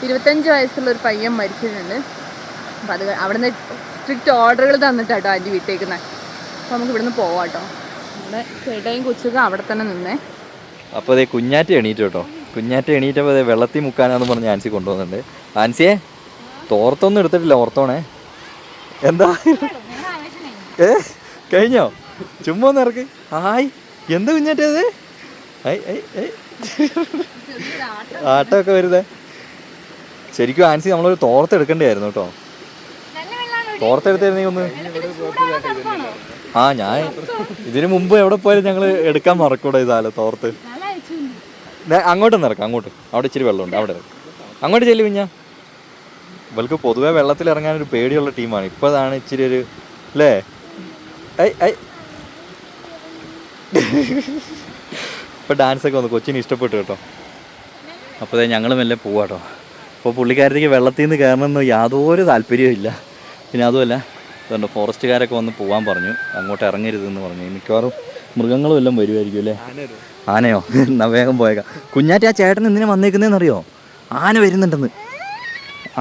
25 വയസ്സുള്ളൊരു പയ്യൻ മരിച്ചിട്ടുണ്ട്. അപ്പോൾ അത് അവിടുന്ന് സ്ട്രിക്റ്റ് ഓർഡറുകൾ തന്നിട്ടാട്ടോ ആൻറ്റി വീട്ടേക്കുന്നത്. അപ്പോൾ നമുക്ക് ഇവിടുന്ന് പോവാം കേട്ടോ. നമ്മുടെ ചേട്ടായും കൊച്ചൊക്കെ അവിടെ തന്നെ നിന്നേ. അപ്പോൾ അതേ കുഞ്ഞാറ്റ എണീറ്റ് കേട്ടോ. കുഞ്ഞാറ്റ എണീറ്റപ്പോൾ അതേ വെള്ളത്തിൽ മുക്കാനാന്ന് പറഞ്ഞ് ആൻസി കൊണ്ടുവന്നിട്ടുണ്ട്. ആൻസിയെ തോർത്തൊന്നും എടുത്തിട്ടില്ല, ഓർത്തോണേ. എന്താ കഴിഞ്ഞോ? ചുമ്മാ ഒന്ന് ഇറക്ക്. ഹായ്, എന്താ കുഞ്ഞാറ്റത്? ആട്ടമൊക്കെ വരുന്നേ. ശരിക്കും ആൻസി നമ്മളൊരു തോർത്തെടുക്കേണ്ടിയായിരുന്നു കേട്ടോ. തോർത്തെടുത്തായിരുന്നെങ്കിൽ ഒന്ന്. ഞാൻ ഇതിനു മുമ്പ് എവിടെ പോയാലും ഞങ്ങൾ എടുക്കാൻ മറക്കൂടെ ഇതാലോ തോർത്ത്. അങ്ങോട്ടൊന്ന് ഇറക്കാം, അങ്ങോട്ട്. അവിടെ ഇച്ചിരി വെള്ളമുണ്ട്, അവിടെ അങ്ങോട്ട് ചെല്ലു കുഞ്ഞാ. ഇവൾക്ക് പൊതുവെ വെള്ളത്തിൽ ഇറങ്ങാനൊരു പേടിയുള്ള ടീമാണ്. ഇപ്പോൾ അതാണ് ഇച്ചിരി ഒരു അല്ലേ. ഇപ്പോൾ ഡാൻസൊക്കെ വന്നു, കൊച്ചിന് ഇഷ്ടപ്പെട്ടു കേട്ടോ. അപ്പോൾ ഞങ്ങൾ മെല്ലെ പോവാട്ടോ. അപ്പോൾ പുള്ളിക്കാരത്തേക്ക് വെള്ളത്തിൽ നിന്ന് കയറണമെന്ന് യാതൊരു താല്പര്യവും ഇല്ല. പിന്നെ അതുമല്ല ഇതുണ്ട്, ഫോറസ്റ്റുകാരൊക്കെ വന്ന് പോകാൻ പറഞ്ഞു, അങ്ങോട്ട് ഇറങ്ങരുതെന്ന് പറഞ്ഞു. മിക്കവാറും മൃഗങ്ങളും എല്ലാം വരുമായിരിക്കും അല്ലേ. ആനയോ? എന്നാൽ വേഗം പോയേക്കാം. കുഞ്ഞാറ്റ ആ ചേട്ടൻ എന്തിനാ വന്നേക്കുന്നതെന്നറിയോ? ആന വരുന്നുണ്ടെന്ന്.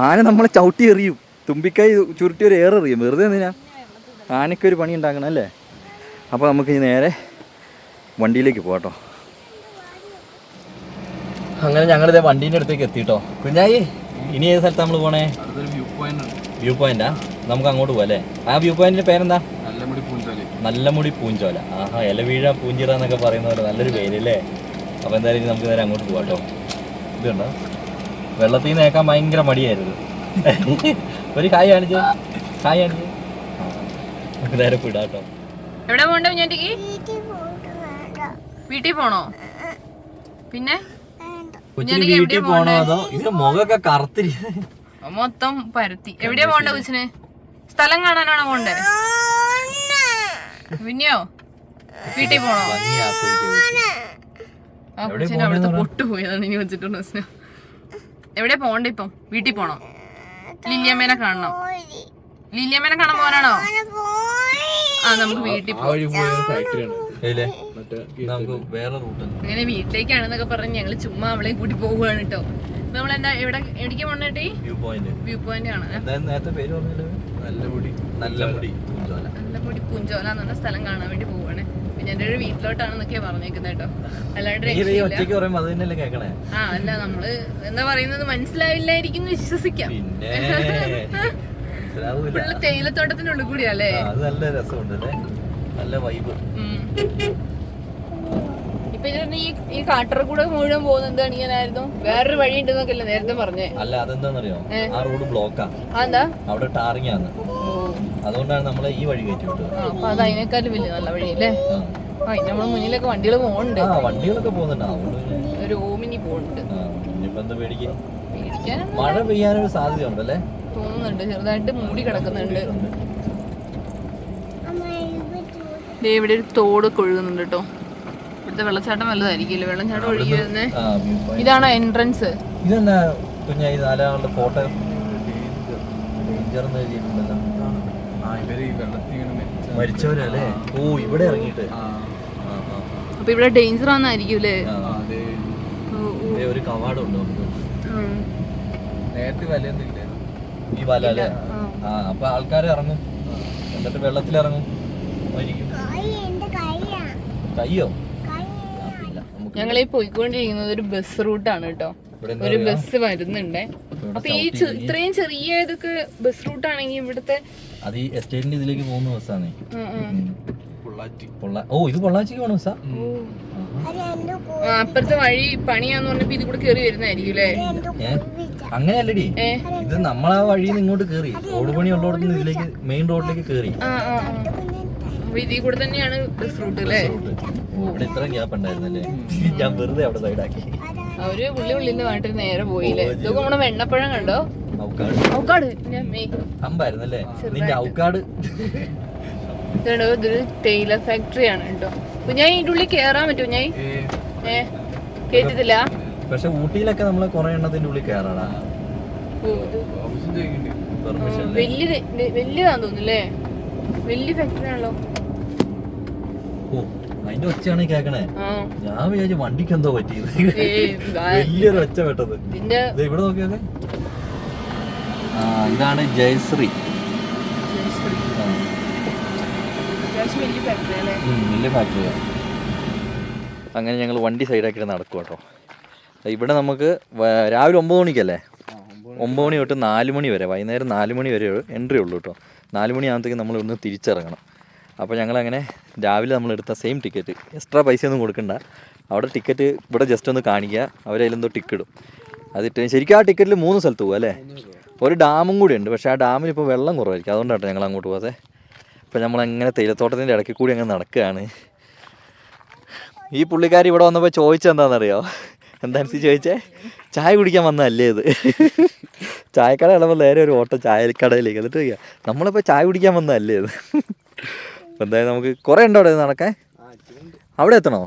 ആന നമ്മളെ ചവിട്ടി എറിയും, തുമ്പിക്കായി ചുരുട്ടി ഒരു ഏറെറിയും. വെറുതെ എന്തിനാ, ആനയ്ക്കൊരു പണി ഉണ്ടാക്കണം അല്ലേ. അപ്പോൾ നമുക്ക് ഇനി നേരെ വണ്ടിയിലേക്ക് പോകാട്ടോ. അങ്ങനെ ഞങ്ങളിതേ വണ്ടീൻ്റെ അടുത്തേക്ക് എത്തിട്ടോ. കുഞ്ഞായി, ഇനി ഏത് സ്ഥലത്താണ് നമ്മൾ പോണേ? വ്യൂ പോയിന്റാ, നമുക്ക് അങ്ങോട്ട് പോകാം അല്ലേ. ആ വ്യൂ പോയിന്റിന്റെ പേരെന്താ? നല്ലമുടി പൂഞ്ചോല. ആഹാ, ഇലവീഴ പൂഞ്ചിറ എന്നൊക്കെ പറയുന്ന പോലെ നല്ലൊരു പേര് അല്ലേ. അപ്പോൾ എന്തായാലും നമുക്ക് നേരെ അങ്ങോട്ട് പോകാം കേട്ടോ. ഇതുണ്ടോ, വെള്ളത്തിൽ നിന്ന് നേക്കാൻ ഭയങ്കര മടിയായിരുന്നു. ഒരു കായ് കാണിച്ചേ, കായ് കാണിച്ചേ. നമുക്ക് നേരെ പോയിടാം കേട്ടോ. എവിടെ പോണ്ടേ കുഞ്ഞാറ്റിക്ക്? വീട്ടിൽ പോണോ? പിന്നെ കൊച്ചിന് വീട്ടിൽ പോണോ അതോ? ഇത് മുഖമൊക്കെ കറുത്തിരി മൊത്തം പരത്തി. എവിടെയാ പോണ്ടേ കൊച്ചിന്? സ്ഥലം കാണാനാണോ പോണ്ടേ? പിന്നെയോ വീട്ടിൽ പോണോ? ആ കൊച്ചിന് അവിടുത്തെ പൊട്ടു പോയതാണ് ഇനി വെച്ചിട്ടുണ്ട് പ്രശ്നം. എവിടെയാ പോണ്ടേ ഇപ്പം? വീട്ടിൽ പോണോ? ലില്ലിയമ്മേനെ കാണണോ? ലില്ലിയമ്മേനെ കാണാൻ പോകാനാണോ? ആ, നമുക്ക് വീട്ടിൽ പോകാം. അങ്ങനെ വീട്ടിലേക്കാണെന്നൊക്കെ പറഞ്ഞ് ഞങ്ങള് ചുമ്മാ അവളെ കൂട്ടി പോവുകയാണ് കേട്ടോ. നമ്മളെന്താ എവിടേക്ക് പോണേട്ടി? വ്യൂ പോയിന്റ് ആണ്. നല്ലമുടി പൂഞ്ചോല എന്ന് പറഞ്ഞ സ്ഥലം കാണാൻ വേണ്ടി പോവാണ്. പിന്നെ എന്റെ ഒരു വീട്ടിലോട്ടാണെന്നൊക്കെ പറഞ്ഞേക്കുന്നത് കേട്ടോ. അല്ലാണ്ട് ആ അല്ല, നമ്മള് എന്താ പറയുന്നത് മനസ്സിലാവില്ലായിരിക്കും വിശ്വസിക്കാം. ഫുള്ള് തേയിലത്തോട്ടത്തിനുള്ളിൽ കൂടിയല്ലേ. ഇപ്പൊ പിന്നെ ഈ കാട്ടറ കൂടെ മുഴുവൻ പോകുന്നത് എന്താണ് ഇങ്ങനായിരുന്നു? വേറൊരു വഴി ഉണ്ടെന്നൊക്കെയല്ലേ നേരത്തെ പറഞ്ഞേ? അല്ല, അതെന്താന്നറിയോ, ആ റോഡ് ബ്ലോക്കാ. അതെന്താ? അവിടെ ടാറിങ് ആണ്, അതുകൊണ്ടാണ് നമ്മളെ ഈ വഴി കയറ്റി വിട്ടത്. അപ്പൊ അത് അതിനേക്കാളും വലിയ നല്ല വഴിയല്ലേ? നമ്മളെ മുന്നിലൊക്കെ വണ്ടികൾ പോകുന്നുണ്ട്. വണ്ടികളൊക്കെ പോകുന്നുണ്ട്, ഒരു ഓമിനി പോകുന്നുണ്ട്. ഇനിയിപ്പോ എന്താ പേടിക്കാൻ? മഴ പെയ്യാനൊരു സാധ്യത ഉണ്ടല്ലേ തോന്നുന്നുണ്ട്, ചെറുതായിട്ട് മൂടി കിടക്കുന്നുണ്ട്. ഇവിടെ ഒരു തോട് ഒഴുകുന്നുണ്ട് കേട്ടോ. ഇവിടുത്തെ വെള്ളച്ചാട്ടം വലുതായിരിക്കില്ലേ? വെള്ളച്ചാട്ടം ഒഴുകി വരുന്നേ. ഇതാണോ എൻട്രൻസ്? ഇതെന്നാ കുഞ്ഞാ ഈ നാലാളുടെ ഫോട്ടോ മരിച്ചവരല്ലേ? ഓ, ഇവിടെ ഇറങ്ങിയിട്ട്. അപ്പൊ ഇവിടെ ഡേഞ്ചർ ആണെന്നായിരിക്കും അല്ലേ? ഒരു കവാടമുണ്ടോ നേരത്തെ വലയൊന്നുമില്ല ഈ വല അല്ലേ? അപ്പൊ ആൾക്കാർ ഇറങ്ങും, എന്നിട്ട് വെള്ളത്തിലിറങ്ങും, മരിക്കും. കയ്യോ? ഞങ്ങളീ പോയിക്കൊണ്ടിരിക്കുന്നത് ഒരു ബസ് റൂട്ടാണ് കേട്ടോ. ഒരു ബസ് വരുന്നുണ്ടേ. അപ്പൊ ഈ ഇത്രയും ചെറിയ ഇതൊക്കെ ബസ് റൂട്ടാണെങ്കിൽ ഇവിടുത്തെ അത് ഈ എസ്റ്റേറ്റിന്റെ ഇതിലേക്ക് പോകുന്ന ബസ്സാണ്. ഓ, ഇത് പൊള്ളാച്ചിക്ക് പോണ ബസ്സാ? അപ്പുറത്തെ വഴി പണിയാന്ന് പറഞ്ഞപ്പോ ഇത് കൂടെ കേറി വരുന്നതായിരിക്കും അല്ലേ? അങ്ങനെയല്ലടി, ഇത് നമ്മളാ വഴിയിൽ നിന്ന് ഇങ്ങോട്ട് കേറി റോഡ് പണി ഉള്ളടത്തുനിന്ന് ഇതിലേക്ക് മെയിൻ റോഡിലേക്ക് കേറി. ഇതിൽ കൂടെ തന്നെയാണ് ബസ് റൂട്ട് അല്ലേ? ഇവിടെ ഇത്ര ഗ്യാപ്പ് ഉണ്ടായിരുന്നല്ലേ? ഞാൻ വെറുതെ അവിടെ സൈഡാക്കി. അവര് ഉള്ളിന്റെ നാട്ടിൽ നേരെ പോയില്ലേ? ഇതൊക്കെ നമ്മുടെ വെണ്ണപ്പഴം കണ്ടോ? ഔക്കാട് അമ്പായിരുന്നല്ലേ നിന്റെ ഔക്കാട്? ഇതൊരു തേയില ഫാക്ടറി ആണ് കേട്ടോ. ഞാൻ ഇതിന്റെ ഉള്ളിൽ കേറാൻ പറ്റുമോ? ഞാൻ കേട്ടിട്ടില്ല. പക്ഷെ ഊട്ടിയിലൊക്കെ നമ്മളെ കൊറേ എണ്ണത്തിന്റെ ഉള്ളിൽ കേറാടാ. വലിയതാന്ന് തോന്നുന്നല്ലേ? വലിയ ഫാക്ടറി ആണല്ലോ. ഓ, അതിന്റെ ഒച്ചയാണ് കേക്കണേ. ഞാൻ വിചാരിച്ചു വണ്ടിക്ക് എന്തോ പറ്റിയത്. വലിയൊരു ഒച്ച പെട്ടത്. ഇവിടെ നോക്കിയത് ഇതാണ് ജയശ്രീ. വലിയ ഫാക്ടറിയാണ്. അങ്ങനെ ഞങ്ങൾ വണ്ടി സൈഡാക്കിയിട്ട് നടക്കും കേട്ടോ. ഇവിടെ നമുക്ക് രാവിലെ 9 മണിക്കല്ലേ? 9 മണി തൊട്ട് 4 മണി വരെ, വൈകുന്നേരം 4 മണി വരെ എൻട്രി ഉള്ളൂ കേട്ടോ. 4 മണിയാകുമ്പോഴത്തേക്കും നമ്മൾ ഇവിടുന്ന് തിരിച്ചിറങ്ങണം. അപ്പോൾ ഞങ്ങളങ്ങനെ രാവിലെ നമ്മളെടുത്ത സെയിം ടിക്കറ്റ്, എക്സ്ട്രാ പൈസയൊന്നും കൊടുക്കണ്ട. അവിടെ ടിക്കറ്റ് ഇവിടെ ജസ്റ്റ് ഒന്ന് കാണിക്കുക, അവരതിലെന്തോ ടിക്കറ്റ് ഇടും. അതിട്ട് ശരിക്കും ആ ടിക്കറ്റിൽ 3 സ്ഥലത്ത് പോകും അല്ലേ? ഒരു ഡാമും കൂടി ഉണ്ട്, പക്ഷേ ആ ഡാമിൽ ഇപ്പോൾ വെള്ളം കുറവായിരിക്കും, അതുകൊണ്ടാട്ടോ ഞങ്ങൾ അങ്ങോട്ട് പോകാതെ. അപ്പോൾ നമ്മളങ്ങനെ തേയിലത്തോട്ടത്തിൻ്റെ ഇടയ്ക്ക് കൂടി അങ്ങനെ നടക്കുകയാണ്. ഈ പുള്ളിക്കാരി ഇവിടെ വന്നപ്പോൾ ചോദിച്ചെന്താണെന്നറിയോ? എന്താണെന്ന് ചോദിച്ചേ? ചായ കുടിക്കാൻ വന്നതല്ലേ ഇത്? ചായക്കട ഇളമ്പോൾ നേരെ ഒരു ഓട്ടം ചായക്കടയിലേക്ക്. എന്നിട്ട് ചോദിക്കുക, നമ്മളിപ്പോൾ ചായ കുടിക്കാൻ വന്നതല്ലേ ഇത്? എന്തായാലും നമുക്ക് കുറേ ഉണ്ടോ അവിടെ നടക്കാൻ? അവിടെ എത്തണോ?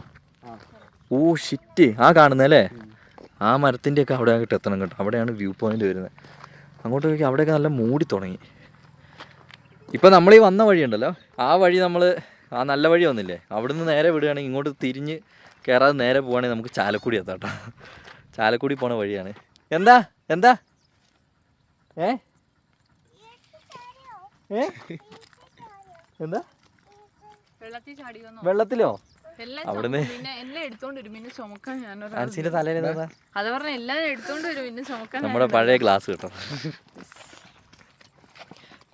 ഓ ഷിറ്റ്, ആ കാണുന്നല്ലേ? ആ മരത്തിൻ്റെയൊക്കെ അവിടെ ആയിട്ട് എത്തണം കേട്ടോ. അവിടെയാണ് വ്യൂ പോയിന്റ് വരുന്നത്. അങ്ങോട്ട് നോക്കി അവിടെയൊക്കെ നല്ല മൂടി തുടങ്ങി. ഇപ്പം നമ്മൾ ഈ വന്ന വഴിയുണ്ടല്ലോ, ആ വഴി നമ്മൾ ആ നല്ല വഴി വന്നില്ലേ, അവിടുന്ന് നേരെ വിടുകയാണെങ്കിൽ ഇങ്ങോട്ട് തിരിഞ്ഞ് കയറാതെ നേരെ പോവുകയാണെങ്കിൽ നമുക്ക് ചാലക്കുടി എത്താം കേട്ടോ. ചാലക്കുടി പോണ വഴിയാണ്. എന്താ എന്താ ഏ ഏ എന്താ വെള്ളത്തിലോ? അവിടുന്ന് അൻസിന്റെ തലയിൽ നമ്മുടെ പഴയ ഗ്ലാസ് കേട്ടോ.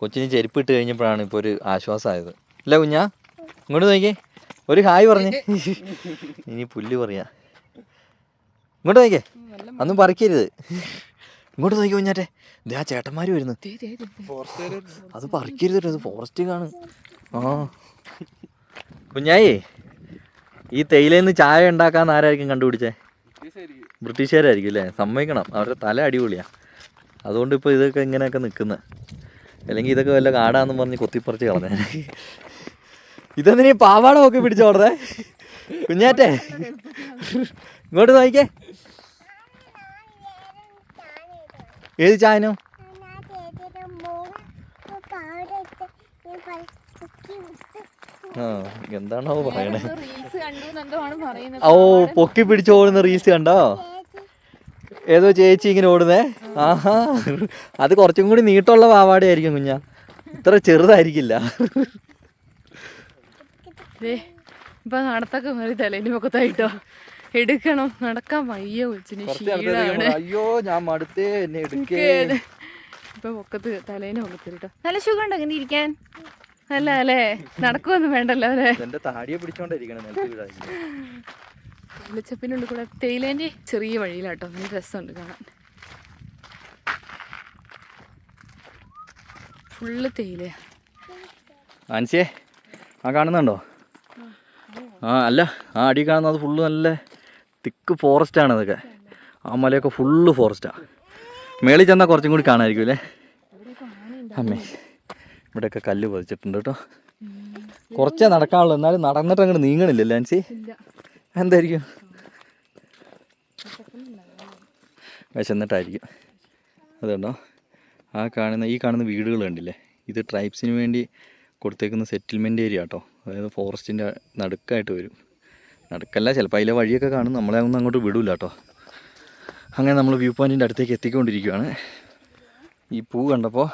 കൊച്ചിന് ചെരുപ്പ് ഇട്ട് കഴിഞ്ഞപ്പോഴാണ് ഇപ്പോൾ ഒരു ആശ്വാസമായത് അല്ല കുഞ്ഞാ? ഇങ്ങോട്ട് നോക്കിയേ, ഒരു ഹായ് പറഞ്ഞേ. ഇനി പുല്ല് പറയാ. ഇങ്ങോട്ട് നോക്കിയേ, അതൊന്നും പറിക്കരുത്. ഇങ്ങോട്ട് നോക്കി കുഞ്ഞാറ്റെ, ഇതേ ആ ചേട്ടന്മാര് വരുന്നു. അത് പറിക്കരുത് കേട്ടോ, അത് ഫോറസ്റ്റ് കാണും. ആ കുഞ്ഞായേ, ഈ തേയിലേന്ന് ചായ ഉണ്ടാക്കാൻ ആരായിരിക്കും കണ്ടുപിടിച്ചേ? ബ്രിട്ടീഷുകാരായിരിക്കും അല്ലേ? സമ്മതിക്കണം, അവരുടെ തല അടിപൊളിയാണ്. അതുകൊണ്ട് ഇപ്പോൾ ഇതൊക്കെ ഇങ്ങനെയൊക്കെ നിൽക്കുന്നത്. അല്ലെങ്കിൽ ഇതൊക്കെ വല്ല കാടാന്നും പറഞ്ഞ് കൊത്തിപ്പറിച്ച് കളഞ്ഞേ. ഇതെന്തിനീ പാവാട ഒക്കെ പിടിച്ചോടേ കുഞ്ഞാറ്റേ? ഇങ്ങോട്ട് നോക്കിക്കേ. ഏത് ചായനോ? എന്താണോ പറയണേ? ഓ, പൊക്കി പിടിച്ച് ഓടുന്ന റീൽസ് കണ്ടോ? ഏതോ ചേച്ചി ഇങ്ങനെ ഓടുന്നേ. ആഹാ, അത് കുറച്ചും കൂടി നീട്ടമുള്ള പാവാടയായിരിക്കും കുഞ്ഞാ, ഇത്ര ചെറുതായിരിക്കില്ല. ഇപ്പൊ നടത്തൊക്കെ മാറി തലേന് പൊക്കത്തായിട്ടോ എടുക്കണം, നടക്കാൻ വയ്യ കൊച്ചിന്. അയ്യോ ഞാൻ മടുത്തേ, എന്നെ എടുക്കേ. ഇപ്പൊ പൊക്കത്ത് തലേന് പൊക്കത്തിട്ടോ. നല്ല സുഖം ഉണ്ടോ അങ്ങനെ ഇരിക്കാൻ? അല്ല അല്ലേ, നടക്കുവൊന്നും വേണ്ടല്ലോ അല്ലേ? എന്റെ താടിയെ പിടിച്ചോണ്ടിരിക്കണം. വെള്ളച്ചപ്പിനുള്ളിൽ കൂടെ തേയിലേൻ്റെ ചെറിയ വഴിയിലാട്ടോ. നല്ല രസമുണ്ട് കാണാൻ. ഫുള്ള് തേയിലയാ. ആൻസിയെ ആ കാണുന്നുണ്ടോ? അല്ല ആ അടി കാണുന്നത് ഫുള്ള് നല്ല തിക്ക് ഫോറസ്റ്റാണ് അതൊക്കെ. ആ മലയൊക്കെ ഫുള്ള് ഫോറസ്റ്റാണ്. മേളിൽ ചെന്നാൽ കുറച്ചും കൂടി കാണാമായിരിക്കും അല്ലേ അമ്മേ. ഇവിടെയൊക്കെ കല്ല് പതിച്ചിട്ടുണ്ട് കേട്ടോ. കുറച്ചേ നടക്കാനുള്ളൂ, എന്നാലും നടന്നിട്ട് അങ്ങോട്ട് നീങ്ങണില്ലല്ലോ ആൻസി. എന്തായിരിക്കും? വിശന്നിട്ടായിരിക്കും. അതുകൊണ്ടോ ഈ കാണുന്ന വീടുകൾ കണ്ടില്ലേ, ഇത് ട്രൈബ്സിന് വേണ്ടി കൊടുത്തേക്കുന്ന സെറ്റിൽമെൻറ്റ് ഏരിയ കേട്ടോ. അതായത് ഫോറസ്റ്റിൻ്റെ നടുക്കായിട്ട് വരും. നടുക്കല്ല, ചിലപ്പോൾ അതിലെ വഴിയൊക്കെ കാണും, നമ്മളെ ഒന്നും അങ്ങോട്ട് വിടില്ല കേട്ടോ. അങ്ങനെ നമ്മൾ വ്യൂ പോയിൻറ്റിൻ്റെ അടുത്തേക്ക് എത്തിക്കൊണ്ടിരിക്കുകയാണ്. ഈ പൂ കണ്ടപ്പോൾ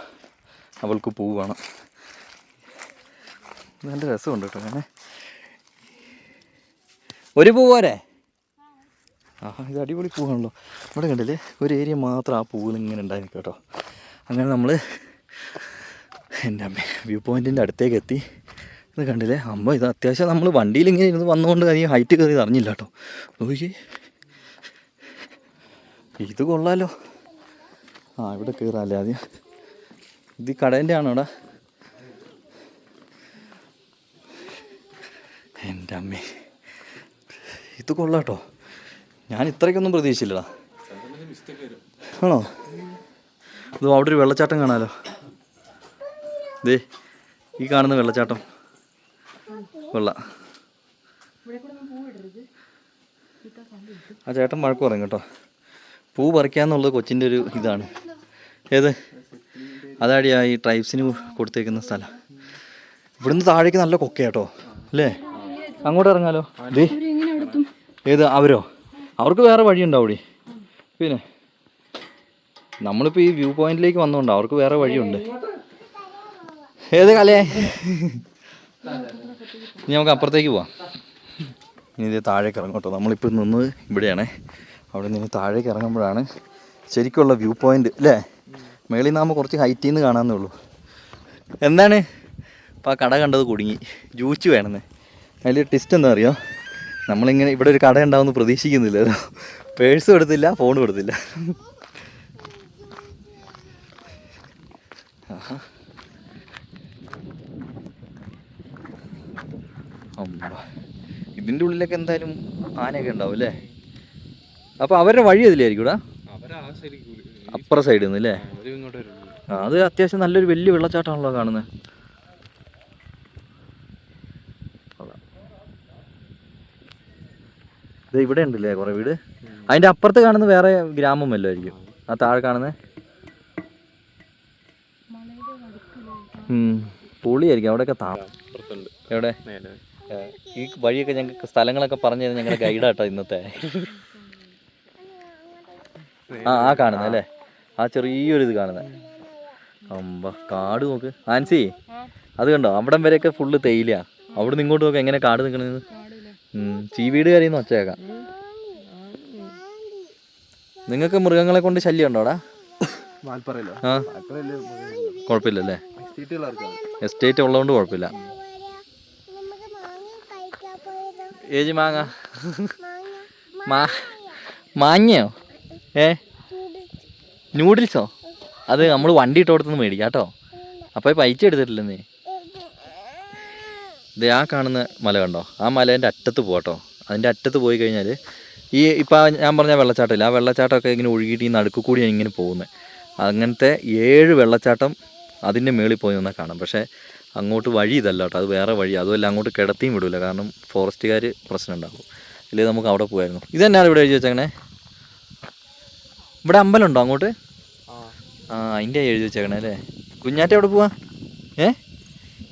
അവൾക്ക് പൂ വേണം. നല്ല രസമുണ്ട് കേട്ടോ. അങ്ങനെ ഒരു പൂ പോരെ? ഇത് അടിപൊളി പൂവാണല്ലോ. ഇവിടെ കണ്ടില്ലേ ഒരു ഏരിയ മാത്രം ആ പൂവിൽ ഇങ്ങനെ ഉണ്ടായി നിൽക്കും കേട്ടോ. അങ്ങനെ നമ്മൾ എൻ്റെ അമ്മ വ്യൂ പോയിൻറ്റിൻ്റെ അടുത്തേക്ക് എത്തി. ഇത് കണ്ടില്ലേ അമ്മ, ഇത് അത്യാവശ്യം നമ്മൾ വണ്ടിയിൽ ഇങ്ങനെ ഇരുന്ന് വന്നുകൊണ്ട് അധികം ഹൈറ്റ് കയറി അറിഞ്ഞില്ല കേട്ടോ. നോക്കി, ഇത് കൊള്ളാലോ. ഇവിടെ കയറാമല്ലേ ആദ്യം. ഇത് കടേൻ്റെ ആണോ ഇവിടെ? എൻ്റെ അമ്മേ, ഇത് കൊള്ളാം കേട്ടോ. ഞാൻ ഇത്രയ്ക്കൊന്നും പ്രതീക്ഷിച്ചില്ലടാ. ആണോ? ഇത് അവിടെ ഒരു വെള്ളച്ചാട്ടം കാണാമല്ലോ. ദേ ഈ കാണുന്ന വെള്ളച്ചാട്ടം കൊള്ളാം. ആ ചേട്ടൻ വഴക്ക് പറയും കേട്ടോ. പൂ പറിക്കാന്നുള്ളത് കൊച്ചിൻ്റെ ഒരു ഇതാണ്. ഏത്? അതാടിയാ ഈ ട്രൈബ്സിന് കൊടുത്തേക്കുന്ന സ്ഥലം. ഇവിടുന്ന് താഴേക്ക് നല്ല കൊക്കയാട്ടോ അല്ലേ? അങ്ങോട്ട് ഇറങ്ങാലോ. ദേ ഏത്? അവർക്ക് വേറെ വഴിയുണ്ടാവും. പിന്നെ നമ്മളിപ്പോൾ ഈ വ്യൂ പോയിന്റിലേക്ക് വന്നോണ്ട് അവർക്ക് വേറെ വഴിയുണ്ട്. ഏത് കലേ? ഇനി നമുക്ക് അപ്പുറത്തേക്ക് പോവാം. ഇനി ഇത് താഴേക്ക് ഇറങ്ങും കേട്ടോ. നമ്മളിപ്പോൾ നിന്ന് ഇവിടെയാണേ. അവിടെ നിന്ന് താഴേക്ക് ഇറങ്ങുമ്പോഴാണ് ശരിക്കുള്ള വ്യൂ പോയിന്റ് അല്ലേ? മേളിൽ നിന്നാകുമ്പോൾ കുറച്ച് ഹൈറ്റിൽ നിന്ന് കാണാമെന്നേ ഉള്ളൂ. എന്താണ് ഇപ്പോൾ ആ കട കണ്ടത് കുടുങ്ങി. ജ്യൂസ് വേണമെന്ന്. അതിൽ ടെസ്റ്റ് എന്താ അറിയോ? നമ്മളിങ്ങനെ ഇവിടെ ഒരു കട ഉണ്ടാവുമെന്ന് പ്രതീക്ഷിക്കുന്നില്ലല്ലോ. പേഴ്സും എടുത്തില്ല, ഫോണും എടുത്തില്ല. ഇതിൻ്റെ ഉള്ളിലൊക്കെ എന്തായാലും ആനയൊക്കെ ഉണ്ടാവും അല്ലേ? അപ്പോൾ അവരുടെ വഴി അതിലായിരിക്കും ഇവിടെ, അപ്പുറ സൈഡിൽ നിന്ന് അല്ലേ? അത് അത്യാവശ്യം നല്ലൊരു വലിയ വെള്ളച്ചാട്ടമാണല്ലോ കാണുന്നത്. ഇത് ഇവിടെ ഉണ്ടല്ലേ കുറേ വീട്. അതിൻ്റെ അപ്പുറത്ത് കാണുന്ന വേറെ ഗ്രാമം വല്ലതും ആയിരിക്കും. ആ താഴെ കാണുന്നത് പൊളിയായിരിക്കും. അവിടെയൊക്കെ എവിടെ? ഈ വഴിയൊക്കെ ഞങ്ങൾക്ക് സ്ഥലങ്ങളൊക്കെ പറഞ്ഞു തരുന്ന ഞങ്ങളുടെ ഗൈഡാട്ടോ ഇന്നത്തെ. ആ കാണുന്നത് അല്ലേ? ആ ചെറിയൊരു ഇത് കാണുന്നത്. കാട് നോക്ക് ആൻസി, അത് കണ്ടോ? അവിടം വരെയൊക്കെ ഫുള്ള് തേയിലയാ. അവിടെ നിന്ന് ഇങ്ങോട്ട് നോക്ക് എങ്ങനെ കാട് നിൽക്കണത്. ചീവീട് കരയുന്ന ഒച്ചയേക്കാം. നിങ്ങൾക്ക് മൃഗങ്ങളെ കൊണ്ട് ശല്യം ഉണ്ടോ അവിടെ? ആ കുഴപ്പമില്ലല്ലേ? എസ്റ്റേറ്റ് ഉള്ളതുകൊണ്ട് കുഴപ്പമില്ല. ഏജ് മാങ്ങയോ? നൂഡിൽസോ? അത് നമ്മൾ വണ്ടി ഇട്ട് കൊടുത്തുനിന്ന് മേടിക്കാം കേട്ടോ. അപ്പോൾ പൈസ എടുത്തിട്ടില്ലെന്നേ. ഇത് ആ കാണുന്ന മല കണ്ടോ? ആ മലേൻ്റെ അറ്റത്ത് പോകട്ടോ. അതിൻ്റെ അറ്റത്ത് പോയി കഴിഞ്ഞാൽ ഇപ്പോൾ ഞാൻ പറഞ്ഞ വെള്ളച്ചാട്ടമില്ല, ആ വെള്ളച്ചാട്ടമൊക്കെ ഇങ്ങനെ ഒഴുകിയിട്ട് ഈ നടുക്ക് കൂടിയാണ് ഇങ്ങനെ പോകുന്നത്. അങ്ങനത്തെ 7 വെള്ളച്ചാട്ടം അതിൻ്റെ മേളിൽ പോയി നിന്നാൽ കാണാം. പക്ഷേ അങ്ങോട്ട് വഴി ഇതല്ല കേട്ടോ, അത് വേറെ വഴി. അതുമല്ല അങ്ങോട്ട് കിടത്തിയും വിടില്ല, കാരണം ഫോറസ്റ്റുകാർ പ്രശ്നം ഉണ്ടാകും. ഇല്ലെങ്കിൽ നമുക്ക് അവിടെ പോയായിരുന്നു. ഇതന്നെയാണ് ഇവിടെ എഴുതി വെച്ചേക്കണേ. ഇവിടെ അമ്പലമുണ്ടോ അങ്ങോട്ട്? അതിൻ്റെ എഴുതി വെച്ചേക്കണേ അല്ലേ? കുഞ്ഞാറ്റ എവിടെ പോവാ?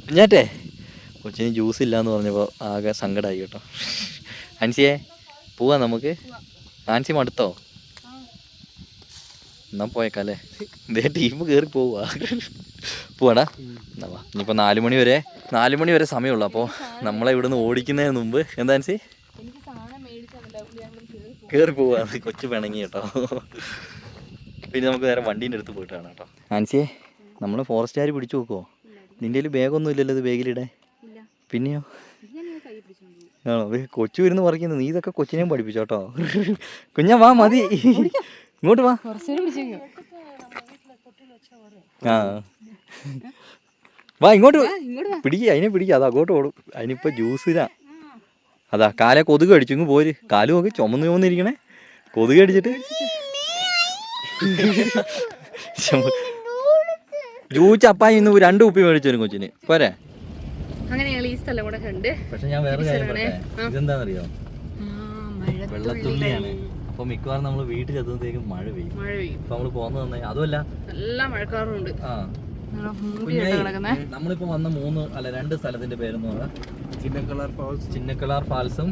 കുഞ്ഞാറ്റേ, കൊച്ചിന് ജ്യൂസ് ഇല്ലയെന്ന് പറഞ്ഞപ്പോൾ ആകെ സങ്കടമായി കേട്ടോ. ആൻസിയെ പോവാ നമുക്ക്? ആൻസി മടുത്തോ? എന്നാ പോയേക്കാം അല്ലേ? ഇതേ ടീം കയറി പോവാ. പോവാടാ. എന്നാ വാ. ഇനിയിപ്പോൾ 4 മണി വരെ സമയമുള്ളൂ. അപ്പോൾ നമ്മളെ ഇവിടുന്ന് ഓടിക്കുന്നതിന് മുമ്പ് എന്താ ആൻസി കയറി പോവാ. കൊച്ചു പിണങ്ങി കേട്ടോ. പിന്നെ നമുക്ക് നേരെ വണ്ടീൻ്റെ അടുത്ത് പോയിട്ട് കാണാം കേട്ടോ. ആൻസിയെ, നമ്മൾ ഫോറസ്റ്റുകാർ പിടിച്ചു നോക്കുമോ? നിൻ്റെ കയ്യിൽ ബാഗൊന്നും ഇല്ലല്ലോ ഇത് ബാഗിലിടെ? പിന്നെയോ? ആണോ അത് കൊച്ചു ഇരുന്ന് പറിക്കുന്നത്, നീ ഇതൊക്കെ കൊച്ചിനെയും പഠിപ്പിച്ചോട്ടോ. കുഞ്ഞാ വാ, മതി, ഇങ്ങോട്ട് വാ. കുറച്ചുനേരം പിടിച്ചേക്കും. ആ വാ ഇങ്ങോട്ട് പിടിക്കുക, അതിനെ പിടിക്കുക, അത് അങ്ങോട്ട് ഓടും. അതിനിപ്പോൾ ജ്യൂസിനാ. അതാ കാലെ കൊതുക് അടിച്ചു, ഇങ്ങ് പോര്. കാലും ഒക്കെ ചുമന്നിരിക്കണേ, കൊതുക് അടിച്ചിട്ട്. ജ്യൂസ് അപ്പായി ഇന്ന് 2 കുപ്പി മേടിച്ചു തരും കൊച്ചിന്, പോരെ. അങ്ങനെ ഞങ്ങൾ ഈ സ്ഥലം കൂടെ കണ്ട്. പക്ഷെ ഞാൻ വേറെ കാര്യം പറയട്ടെ, ഇതെന്താണെന്നറിയോ, വെള്ളത്തുള്ളിയാണ്. അപ്പൊ മിക്കവാറും നമ്മൾ വീട്ടിൽ എത്തുമ്പോഴത്തേക്കും മഴ പെയ്യും. അപ്പൊ നമ്മള് പോന്ന് തന്നെ, അതുമല്ല നല്ല മഴക്കാറുണ്ട്. ആ നമ്മളിപ്പോ വന്ന 2 സ്ഥലത്തിന്റെ പേരെന്ന് പറഞ്ഞാൽ ചിന്നക്കളാർ ഫാൾസും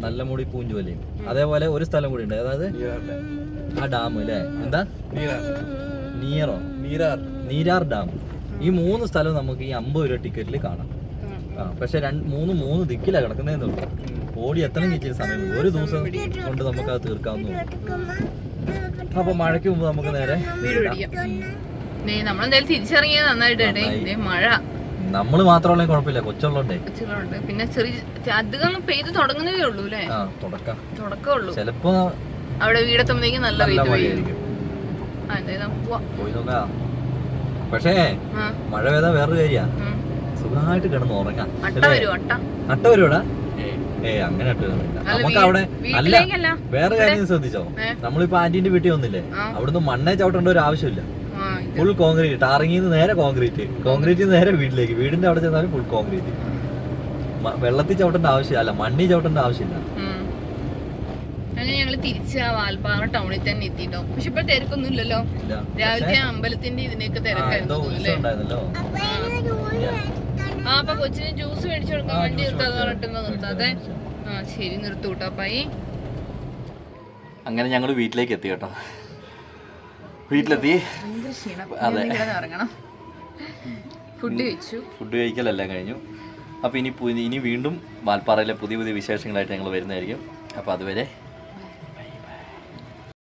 നല്ലമുടി പൂഞ്ചോലയും. അതേപോലെ ഒരു സ്ഥലം കൂടി ഉണ്ട്, അതായത് ആ ഡാം അല്ലേ, എന്താ നീരാർ ഡാം. ഈ 3 സ്ഥലം നമുക്ക് ഈ 50 രൂപ ടിക്കറ്റിൽ കാണാം. ആ പക്ഷെ 3 ദിക്കിലാണ് കിടക്കുന്നതെന്നുള്ളൂ. ഓടി എത്തണം ഇച്ചിരി സമയം, ഒരു ദിവസം കൊണ്ട് നമുക്ക് അത് തീർക്കാവുന്നു. അപ്പൊ മഴയ്ക്ക് മുമ്പ് നമുക്ക് നേരെ നമ്മളെന്തായാലും തിരിച്ചിറങ്ങിയത് നന്നായിട്ട്. മഴ നമ്മള് മാത്രമുള്ള കുഴപ്പമില്ല, കൊച്ചുള്ളോണ്ടേ. പിന്നെ ചെറിയ അധികം പെയ്ത് തുടങ്ങുന്നതേ ഉള്ളൂ അല്ലേ, തുടക്കമുള്ളൂ. ചിലപ്പോ അവിടെ വീടെത്തുമ്പോഴേക്കും നല്ല മഴയായിരിക്കും. പോയി നോക്കാം. പക്ഷേ മഴ പെയ്താ വേറൊരു കാര്യ, സുഖമായിട്ട് കിടന്ന് ഉറങ്ങാം. അട്ട വരുവാടാ? അങ്ങനെ നമുക്ക് അവിടെ അല്ല. വേറെ കാര്യം ശ്രദ്ധിച്ചോ, നമ്മളിപ്പോ ആന്റീന്റെ വീട്ടിൽ വന്നില്ലേ, അവിടുന്ന് മണ്ണേ ചവിട്ടേണ്ട ഒരു ആവശ്യമില്ല. ഫുൾ കോൺക്രീറ്റ്, ടാറിങ്ങിന്ന് നേരെ കോൺക്രീറ്റ് നേരെ വീട്ടിലേക്ക്. വീടിന്റെ അവിടെ ചെന്നാലും ഫുൾ കോൺക്രീറ്റ്. വെള്ളത്തിൽ ചവിട്ടേണ്ട ആവശ്യമില്ല, മണ്ണി ചവിട്ടേണ്ട ആവശ്യമില്ല. അങ്ങനെ ഞങ്ങള് തിരിച്ച് ആ വാൽപ്പാറ ടൗണിൽ തന്നെ എത്തിട്ടോ. പക്ഷെ ഇപ്പൊ തിരക്കൊന്നും ഇല്ലല്ലോ, രാവിലത്തെ അമ്പലത്തിന്റെ ഇതിനൊക്കെ തിരക്കായിരുന്നു. ആ അപ്പൊ കൊച്ചിന് ജ്യൂസ് മേടിച്ചു കൊടുക്കാൻ വണ്ടി നിർത്താതെ. ആ ശരി, നിർത്തൂട്ടോ അപ്പായി. അങ്ങനെ ഞങ്ങള് വീട്ടിലേക്ക് എത്തി കേട്ടോ. വീട്ടിലെത്തി, അതെ, ഫുഡ് കഴിക്കലെല്ലാം കഴിഞ്ഞു. അപ്പോൾ ഇനി വീണ്ടും വാൽപ്പാറയിലെ പുതിയ വിശേഷങ്ങളായിട്ട് ഞങ്ങൾ വരുന്നതായിരിക്കും. അപ്പോൾ അതുവരെ